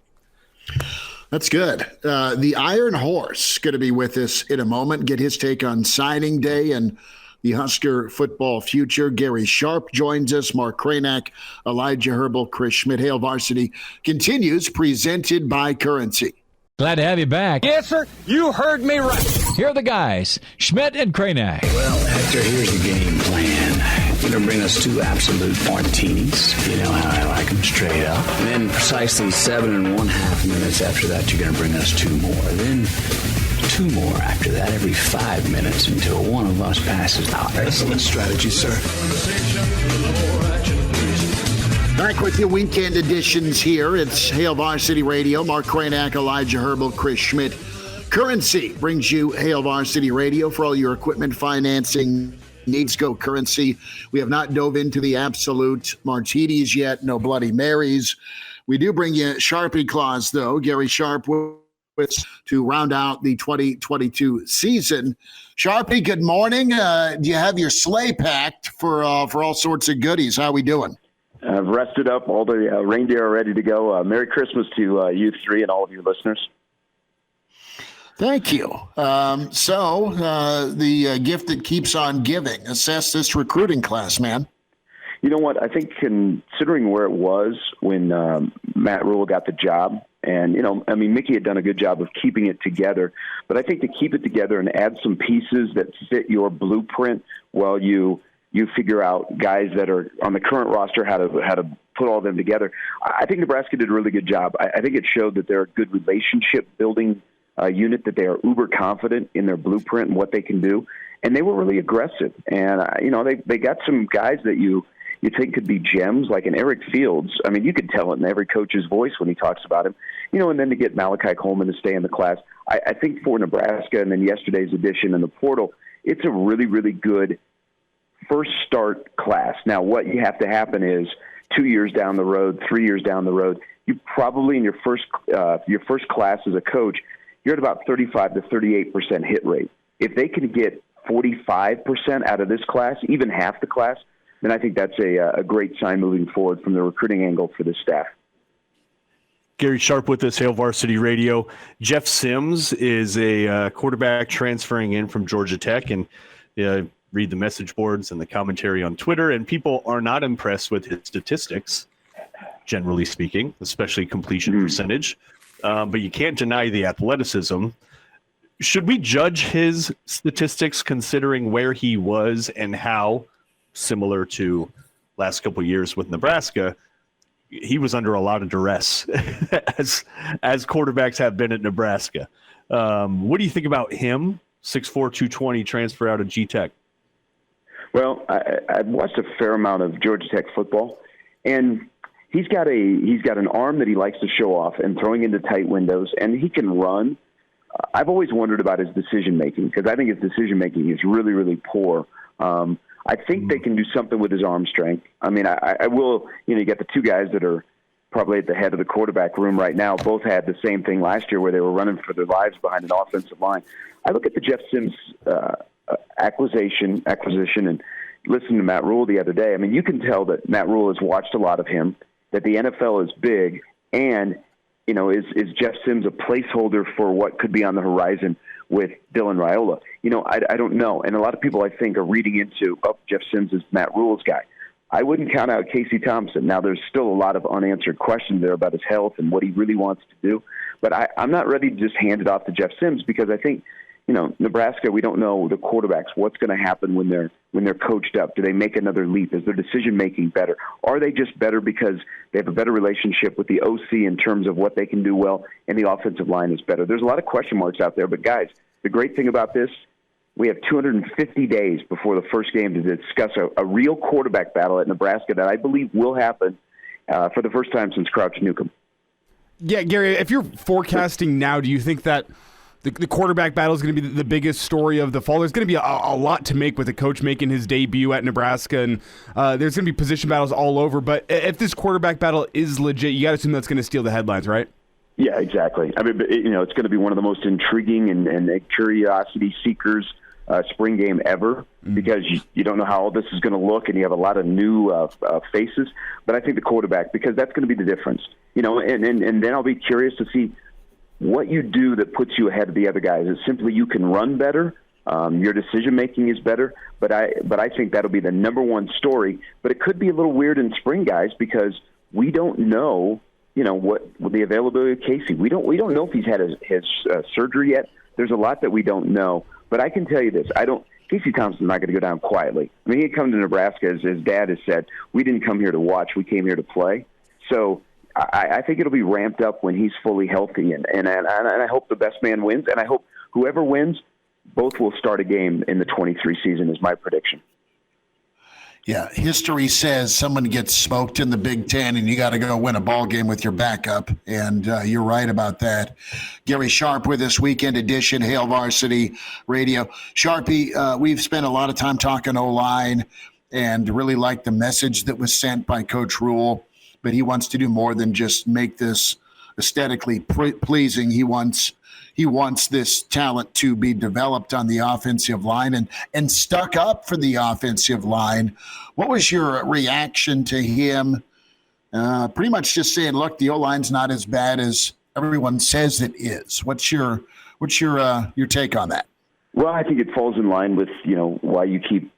That's good. The Iron Horse going to be with us in a moment. Get his take on signing day and the Husker football future. Gary Sharp joins us. Mark Kraynak, Elijah Herbel, Chris Schmidt. Hail Varsity continues, presented by Currency. Glad to have you back. Yes, sir. You heard me right. Here are the guys, Schmidt and Kraynak. Well, Hector, here's the game plan. You're going to bring us 2 absolute martinis. You know how I like them, straight up. And then precisely 7.5 minutes after that, you're going to bring us 2 more. Then 2 more after that every 5 minutes until one of us passes out. Excellent strategy, sir. Back with your weekend editions here. It's Hail Varsity Radio. Mark Kraynak, Elijah Herbel, Chris Schmidt. Currency brings you Hail Varsity Radio for all your equipment financing needs. Go Currency. We have not dove into the absolute martinis yet. No Bloody Marys. We do bring you Sharpie Claus, though. Gary Sharp with to round out the 2022 season. Sharpie, good morning. Do you have your sleigh packed for all sorts of goodies? How are we doing? I've rested up. All the reindeer are ready to go. Merry Christmas to you 3 and all of your listeners. Thank you. The gift that keeps on giving. Assess this recruiting class, man. You know what? I think considering where it was when Matt Rhule got the job, and, Mickey had done a good job of keeping it together, but I think to keep it together and add some pieces that fit your blueprint while you figure out guys that are on the current roster, how to put all of them together. I think Nebraska did a really good job. I think it showed that they're a good relationship building unit, that they are uber confident in their blueprint and what they can do. And they were really aggressive. And, they got some guys that you think could be gems, like an Eric Fields. I mean, you could tell it in every coach's voice when he talks about him, and then to get Malachi Coleman to stay in the class. I think for Nebraska and then yesterday's edition in the portal, it's a really, really good first start class. Now, what you have to happen is 2 years down the road, 3 years down the road, you probably in your first class as a coach, you're at about 35 to 38% hit rate. If they can get 45% out of this class, even half the class, then I think that's a great sign moving forward from the recruiting angle for this staff. Gary Sharp with us, Hail Varsity Radio. Jeff Sims is a quarterback transferring in from Georgia Tech, and read the message boards and the commentary on Twitter, and people are not impressed with his statistics, generally speaking, especially completion percentage. But you can't deny the athleticism. Should we judge his statistics considering where he was and how, similar to last couple of years with Nebraska, he was under a lot of duress as quarterbacks have been at Nebraska. What do you think about him, 6'4", 220, transfer out of G-Tech? Well, I've watched a fair amount of Georgia Tech football, and he's got an arm that he likes to show off and throwing into tight windows, and he can run. I've always wondered about his decision-making because I think his decision-making is really, really poor. I think they can do something with his arm strength. I mean, I will, you get the 2 guys that are probably at the head of the quarterback room right now. Both had the same thing last year where they were running for their lives behind an offensive line. I look at the Jeff Sims acquisition and listened to Matt Rhule the other day. I mean, you can tell that Matt Rhule has watched a lot of him, that the NFL is big, and, is Jeff Sims a placeholder for what could be on the horizon with Dylan Raiola? I don't know. And a lot of people, I think, are reading into, Jeff Sims is Matt Rhule's guy. I wouldn't count out Casey Thompson. Now, there's still a lot of unanswered questions there about his health and what he really wants to do. But I'm not ready to just hand it off to Jeff Sims because I think, Nebraska, we don't know the quarterbacks, what's going to happen when they're coached up. Do they make another leap? Is their decision-making better? Are they just better because they have a better relationship with the OC in terms of what they can do well and the offensive line is better? There's a lot of question marks out there. But, guys, the great thing about this, we have 250 days before the first game to discuss a real quarterback battle at Nebraska that I believe will happen. for the first time since Crouch Newcomb. Yeah, Gary, if you're forecasting now, do you think that the quarterback battle is going to be the biggest story of the fall? There's going to be a lot to make with a coach making his debut at Nebraska, and there's going to be position battles all over. But if this quarterback battle is legit, you got to assume that's going to steal the headlines, right? Yeah, exactly. I mean, it's going to be one of the most intriguing and curiosity seekers spring game ever, because you don't know how all this is going to look, and you have a lot of new faces. But I think the quarterback, because that's going to be the difference. And then I'll be curious to see what you do that puts you ahead of the other guys. It's simply you can run better, your decision making is better. But I think that'll be the number one story. But it could be a little weird in spring, guys, because we don't know. What the availability of Casey. We don't know if he's had his surgery yet. There's a lot that we don't know. But I can tell you this: Casey Thompson's not going to go down quietly. I mean, he come to Nebraska, as his dad has said. We didn't come here to watch; we came here to play. So I think it'll be ramped up when he's fully healthy, and I hope the best man wins, and I hope whoever wins, both will start a game in the 23 season. Is my prediction. Yeah, history says someone gets smoked in the Big Ten, and you got to go win a ball game with your backup. And you're right about that. Gary Sharp with us, Weekend Edition, Hail Varsity Radio. Sharpie, we've spent a lot of time talking O-line, and really like the message that was sent by Coach Rule. But he wants to do more than just make this aesthetically pleasing. He wants this talent to be developed on the offensive line and stuck up for the offensive line. What was your reaction to him pretty much just saying, look, the O-line's not as bad as everyone says it is? What's your take on that? Well, I think it falls in line with, why you keep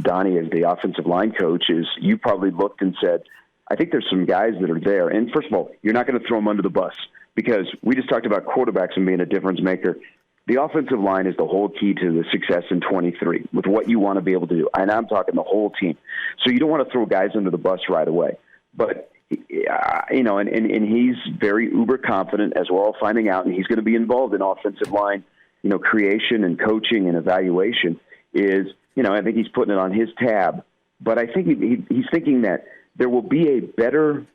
Donnie as the offensive line coach. Is you probably looked and said, I think there's some guys that are there. And first of all, you're not going to throw them under the bus, because we just talked about quarterbacks and being a difference maker. The offensive line is the whole key to the success in 23 with what you want to be able to do. And I'm talking the whole team. So you don't want to throw guys under the bus right away. But, and he's very uber confident, as we're all finding out, and he's going to be involved in offensive line, creation and coaching and evaluation is, I think he's putting it on his tab. But I think he's thinking that there will be a better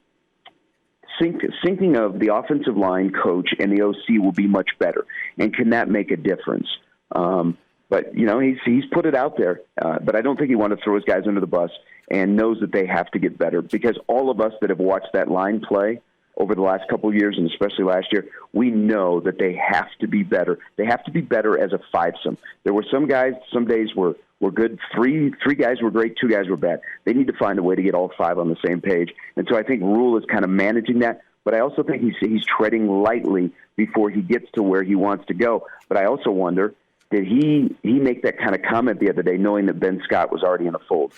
syncing of the offensive line coach and the OC will be much better. And can that make a difference? But, he's put it out there. But I don't think he wanted to throw his guys under the bus, and knows that they have to get better, because all of us that have watched that line play over the last couple of years, and especially last year, we know that they have to be better. They have to be better as a fivesome. There were some guys, some days were good. Three guys were great, 2 guys were bad. They need to find a way to get all 5 on the same page. And so I think Rule is kind of managing that. But I also think he's treading lightly before he gets to where he wants to go. But I also wonder, did he make that kind of comment the other day, knowing that Ben Scott was already in the fold?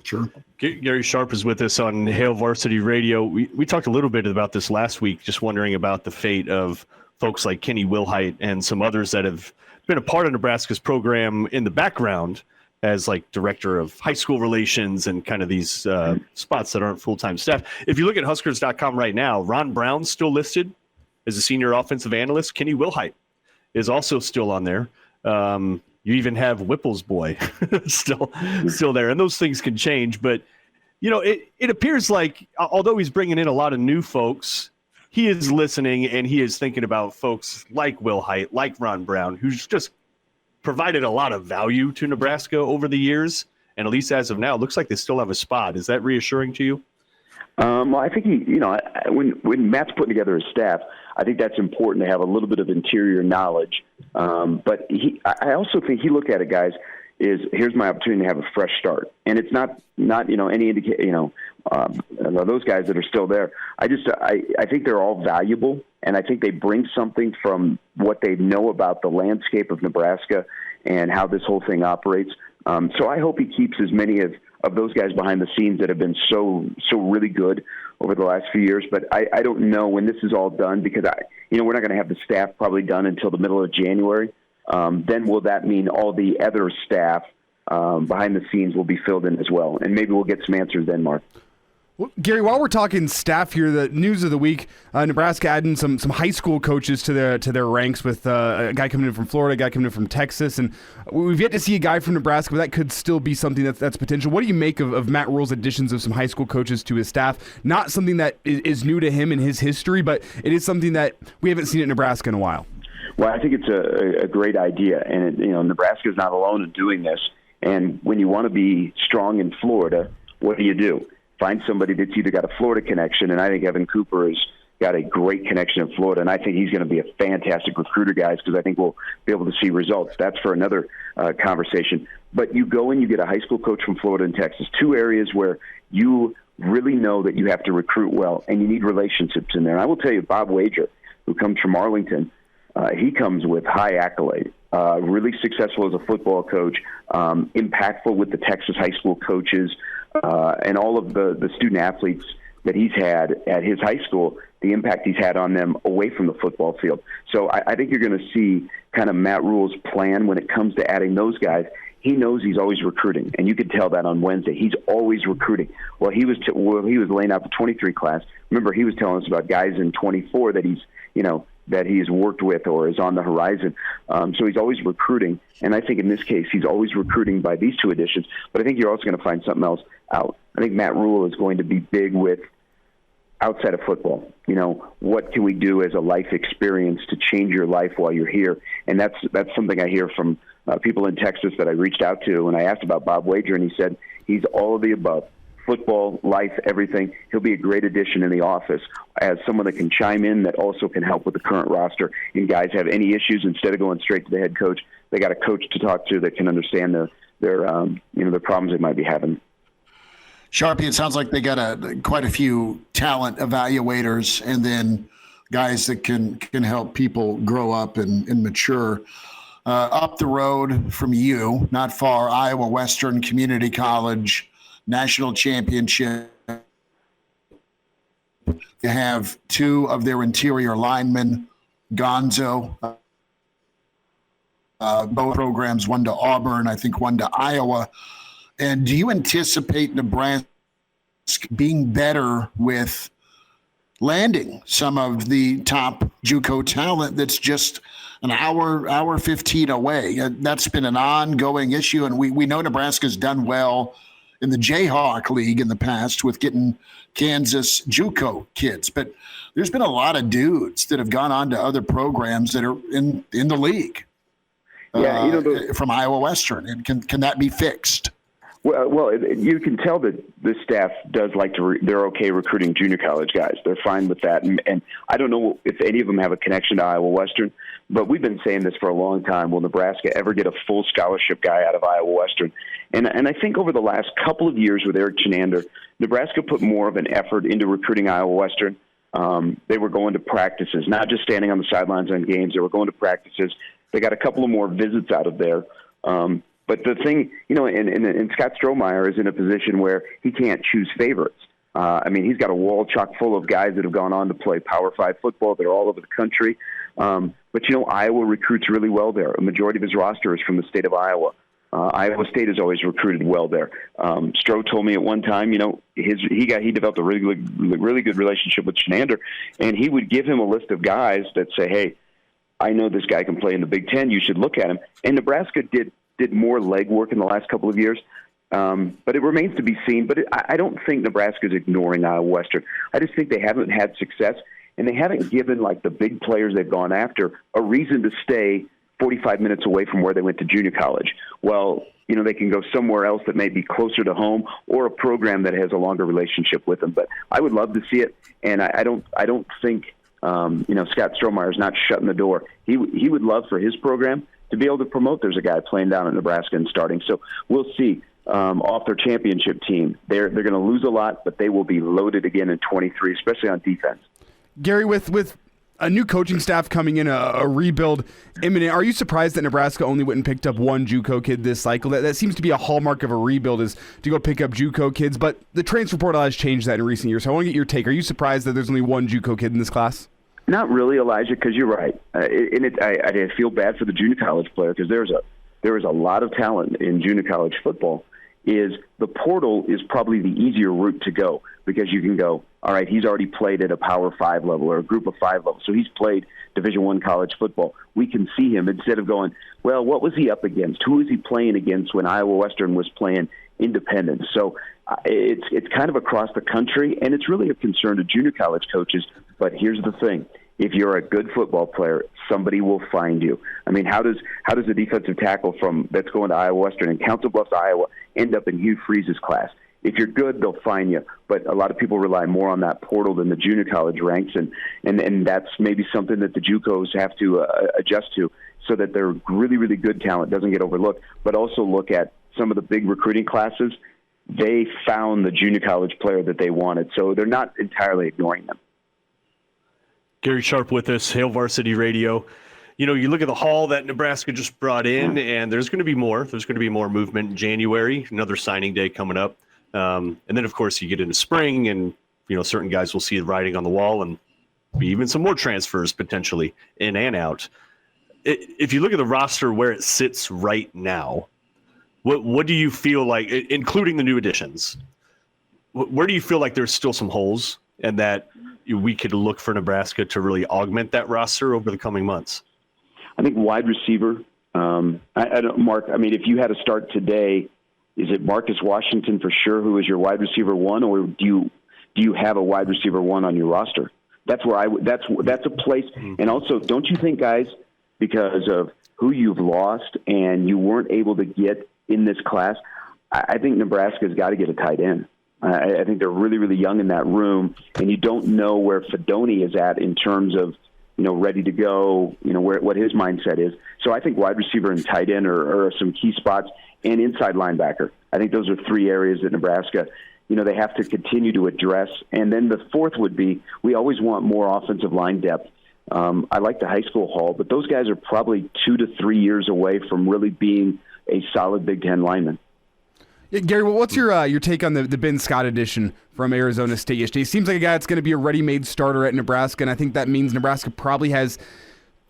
Sure. Gary Sharp is with us on Hail Varsity Radio. We talked a little bit about this last week, just wondering about the fate of folks like Kenny Wilhite and some others that have been a part of Nebraska's program in the background as like director of high school relations and kind of these spots that aren't full-time staff. If you look at Huskers.com right now, Ron Brown's still listed as a senior offensive analyst. Kenny Wilhite is also still on there. You even have Whipple's boy still there, and those things can change. But, it appears like, although he's bringing in a lot of new folks, he is listening and he is thinking about folks like Wilhite, like Ron Brown, who's just provided a lot of value to Nebraska over the years. And at least as of now, it looks like they still have a spot. Is that reassuring to you? Well, I think when Matt's putting together his staff, I think that's important to have a little bit of interior knowledge. But I also think he looked at it, guys, is here's my opportunity to have a fresh start. And it's not any indication, those guys that are still there. I think they're all valuable, and I think they bring something from what they know about the landscape of Nebraska and how this whole thing operates. So I hope he keeps as many of those guys behind the scenes that have been so really good over the last few years. But I don't know when this is all done, because we're not going to have the staff probably done until the middle of January. Then will that mean all the other staff behind the scenes will be filled in as well? And maybe we'll get some answers then, Mark. Well, Gary, while we're talking staff here, the news of the week, Nebraska adding some high school coaches to their ranks with a guy coming in from Florida, a guy coming in from Texas, and we've yet to see a guy from Nebraska, but that could still be something that's potential. What do you make of Matt Rule's additions of some high school coaches to his staff? Not something that is new to him in his history, but it is something that we haven't seen at Nebraska in a while. Well, I think it's a great idea, and Nebraska is not alone in doing this. And when you want to be strong in Florida, what do? Find somebody that's either got a Florida connection, and I think Evan Cooper has got a great connection in Florida, and I think he's going to be a fantastic recruiter, guys, because I think we'll be able to see results. That's for another conversation. But you go and you get a high school coach from Florida and Texas, two areas where you really know that you have to recruit well, and you need relationships in there. And I will tell you, Bob Wager, who comes from Arlington, he comes with high accolade. Really successful as a football coach, impactful with the Texas high school coaches, and all of the student athletes that he's had at his high school, the impact he's had on them away from the football field. So I think you're going to see kind of Matt Rule's plan when it comes to adding those guys. He knows he's always recruiting, and you could tell that on Wednesday. He's always recruiting. Well, he was laying out the 23 class. Remember, he was telling us about guys in 24 that that he's worked with or is on the horizon. So he's always recruiting. And I think in this case, he's always recruiting by these two additions. But I think you're also going to find something else out. I think Matt Rule is going to be big with outside of football. What can we do as a life experience to change your life while you're here? And that's something I hear from people in Texas that I reached out to. And I asked about Bob Wager, and he said he's all of the above. Football, life, everything. He'll be a great addition in the office as someone that can chime in that also can help with the current roster. And guys have any issues, instead of going straight to the head coach, they got a coach to talk to that can understand their problems they might be having. Sharpie, it sounds like they got quite a few talent evaluators and then guys that can help people grow up and mature. Up the road from you, not far, Iowa Western Community College National Championship. They have two of their interior linemen, Gonzo, both programs, one to Auburn, I think one to Iowa. And do you anticipate Nebraska being better with landing some of the top JUCO talent that's just an hour 15 away? That's been an ongoing issue, and we know Nebraska's done well in the Jayhawk League in the past with getting Kansas JUCO kids. But there's been a lot of dudes that have gone on to other programs that are in the league. From Iowa Western. And can that be fixed? Well, you can tell that this staff does like they're okay recruiting junior college guys. They're fine with that. And I don't know if any of them have a connection to Iowa Western, but we've been saying this for a long time. Will Nebraska ever get a full scholarship guy out of Iowa Western? And I think over the last couple of years with Eric Chenander, Nebraska put more of an effort into recruiting Iowa Western. They were going to practices, not just standing on the sidelines on games. They were going to practices. They got a couple of more visits out of there. But the thing, and Scott Strohmeyer is in a position where he can't choose favorites. He's got a wall chock full of guys that have gone on to play Power 5 football. They're all over the country. But Iowa recruits really well there. A majority of his roster is from the state of Iowa. Iowa State has always recruited well there. Stroh told me at one time, he developed a really good relationship with Chenander, and he would give him a list of guys that say, hey, I know this guy can play in the Big Ten. You should look at him. And Nebraska did more legwork in the last couple of years. But it remains to be seen. But I don't think Nebraska is ignoring Iowa Western. I just think they haven't had success, and they haven't given the big players they've gone after a reason to stay 45 minutes away from where they went to junior college. Well, they can go somewhere else that may be closer to home or a program that has a longer relationship with them. But I would love to see it, and I don't think Scott Strohmeyer is not shutting the door. He would love for his program to be able to promote there's a guy playing down at Nebraska and starting. So we'll see. Off their championship team, they're going to lose a lot, but they will be loaded again in 23, especially on defense. Gary, with a new coaching staff coming in, a rebuild imminent, are you surprised that Nebraska only went and picked up one JUCO kid this cycle? That seems to be a hallmark of a rebuild, is to go pick up JUCO kids, but the transfer portal has changed that in recent years. So I want to get your take. Are you surprised that there's only one JUCO kid in this class? Not really, Elijah, because you're right. I feel bad for the junior college player because there is a lot of talent in junior college football. is the portal is probably the easier route to go, because you can go, all right, he's already played at a Power 5 level or a Group of 5 level, so he's played Division I college football. We can see him instead of going, well, what was he up against? Who was he playing against when Iowa Western was playing independent? So it's kind of across the country, and it's really a concern to junior college coaches. But here's the thing. If you're a good football player, somebody will find you. I mean, how does a defensive tackle that's going to Iowa Western in Council Bluffs, Iowa, end up in Hugh Freeze's class? If you're good, they'll find you. But a lot of people rely more on that portal than the junior college ranks, and that's maybe something that the JUCOs have to adjust to, so that their really, really good talent doesn't get overlooked. But also look at some of the big recruiting classes. They found the junior college player that they wanted, so they're not entirely ignoring them. Gary Sharp with us, Hail Varsity Radio. You know, you look at the haul that Nebraska just brought in, and there's going to be more. There's going to be more movement in January, another signing day coming up. And then, of course, you get into spring, and, you know, certain guys will see the writing on the wall, and even some more transfers potentially in and out. If you look at the roster where it sits right now, what do you feel like, including the new additions, where do you feel like there's still some holes and that we could look for Nebraska to really augment that roster over the coming months? I think wide receiver. I don't, Mark, I mean, if you had to start today, is it Marcus Washington for sure who is your wide receiver one, or do you have a wide receiver one on your roster? That's where that's a place. And also, don't you think, guys, because of who you've lost and you weren't able to get in this class, I think Nebraska's got to get a tight end. I think they're really, really young in that room, and you don't know where Fedoni is at in terms of, you know, ready to go, you know, what his mindset is. So I think wide receiver and tight end are some key spots, and inside linebacker. I think those are three areas that Nebraska, you know, they have to continue to address. And then the fourth would be, we always want more offensive line depth. I like the high school haul, but those guys are probably 2 to 3 years away from really being a solid Big Ten lineman. Yeah, Gary, what's your take on the Ben Scott addition from Arizona State yesterday? He seems like a guy that's going to be a ready-made starter at Nebraska, and I think that means Nebraska probably has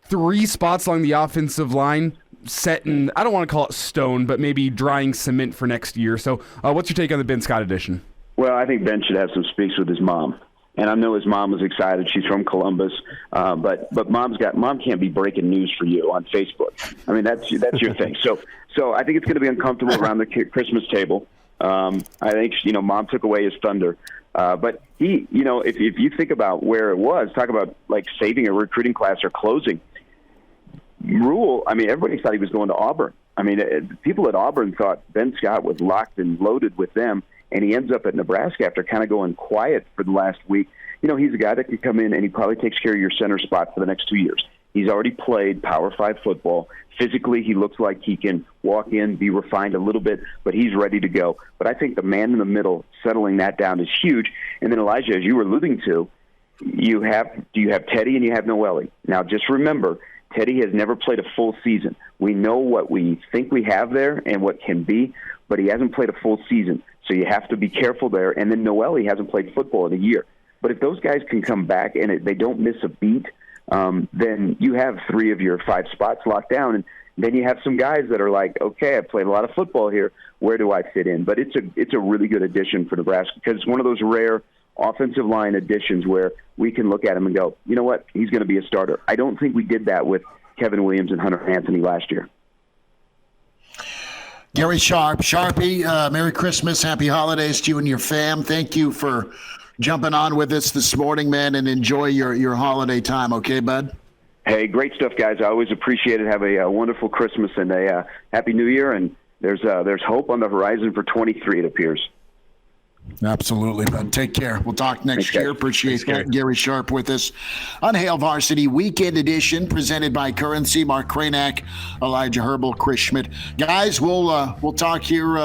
3 spots along the offensive line set in, I don't want to call it stone, but maybe drying cement for next year. So what's your take on the Ben Scott addition? Well, I think Ben should have some speaks with his mom. And I know his mom was excited. She's from Columbus, but mom can't be breaking news for you on Facebook. I mean, that's your thing. So I think it's going to be uncomfortable around the Christmas table. I think, you know, mom took away his thunder. But he, you know, if you think about where it was, talk about like saving a recruiting class or closing. Rule, I mean, everybody thought he was going to Auburn. I mean, people at Auburn thought Ben Scott was locked and loaded with them, and he ends up at Nebraska after kind of going quiet for the last week. You know, he's a guy that can come in and he probably takes care of your center spot for the next 2 years. He's already played Power 5 football. Physically, he looks like he can walk in, be refined a little bit, but he's ready to go. But I think the man in the middle, settling that down is huge. And then, Elijah, as you were alluding to, you have Teddy and you have Noelle. Now, just remember, Teddy has never played a full season. We know what we think we have there and what can be, but he hasn't played a full season. So you have to be careful there. And then Noelle hasn't played football in a year. But if those guys can come back and they don't miss a beat, then you have 3 of your 5 spots locked down. And then you have some guys that are like, okay, I've played a lot of football here. Where do I fit in? But it's a really good addition for Nebraska because it's one of those rare offensive line additions where we can look at him and go, you know what, he's going to be a starter. I don't think we did that with Kevin Williams and Hunter Anthony last year. Gary Sharp, Sharpie, Merry Christmas, Happy Holidays to you and your fam. Thank you for jumping on with us this morning, man, and enjoy your holiday time, okay, bud? Hey, great stuff, guys. I always appreciate it. Have a wonderful Christmas and a Happy New Year, and there's hope on the horizon for 23, it appears. Absolutely, bud. Take care. We'll talk next year. Appreciate that. Gary Sharp with us on Hail Varsity Weekend Edition, presented by Currency. Mark Kraynak, Elijah Herbel, Chris Schmidt. Guys, we'll talk here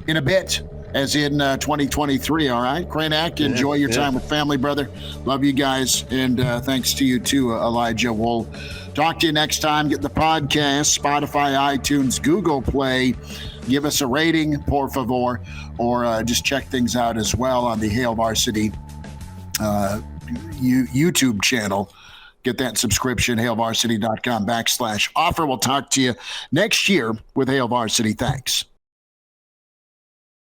in a bit, as in 2023. All right, Kraynak, enjoy your time with family, brother. Love you guys, and thanks to you too, Elijah. We'll talk to you next time. Get the podcast, Spotify, iTunes, Google Play. Give us a rating, por favor, or just check things out as well on the Hail Varsity YouTube channel. Get that subscription, hailvarsity.com/offer. We'll talk to you next year with Hail Varsity. Thanks.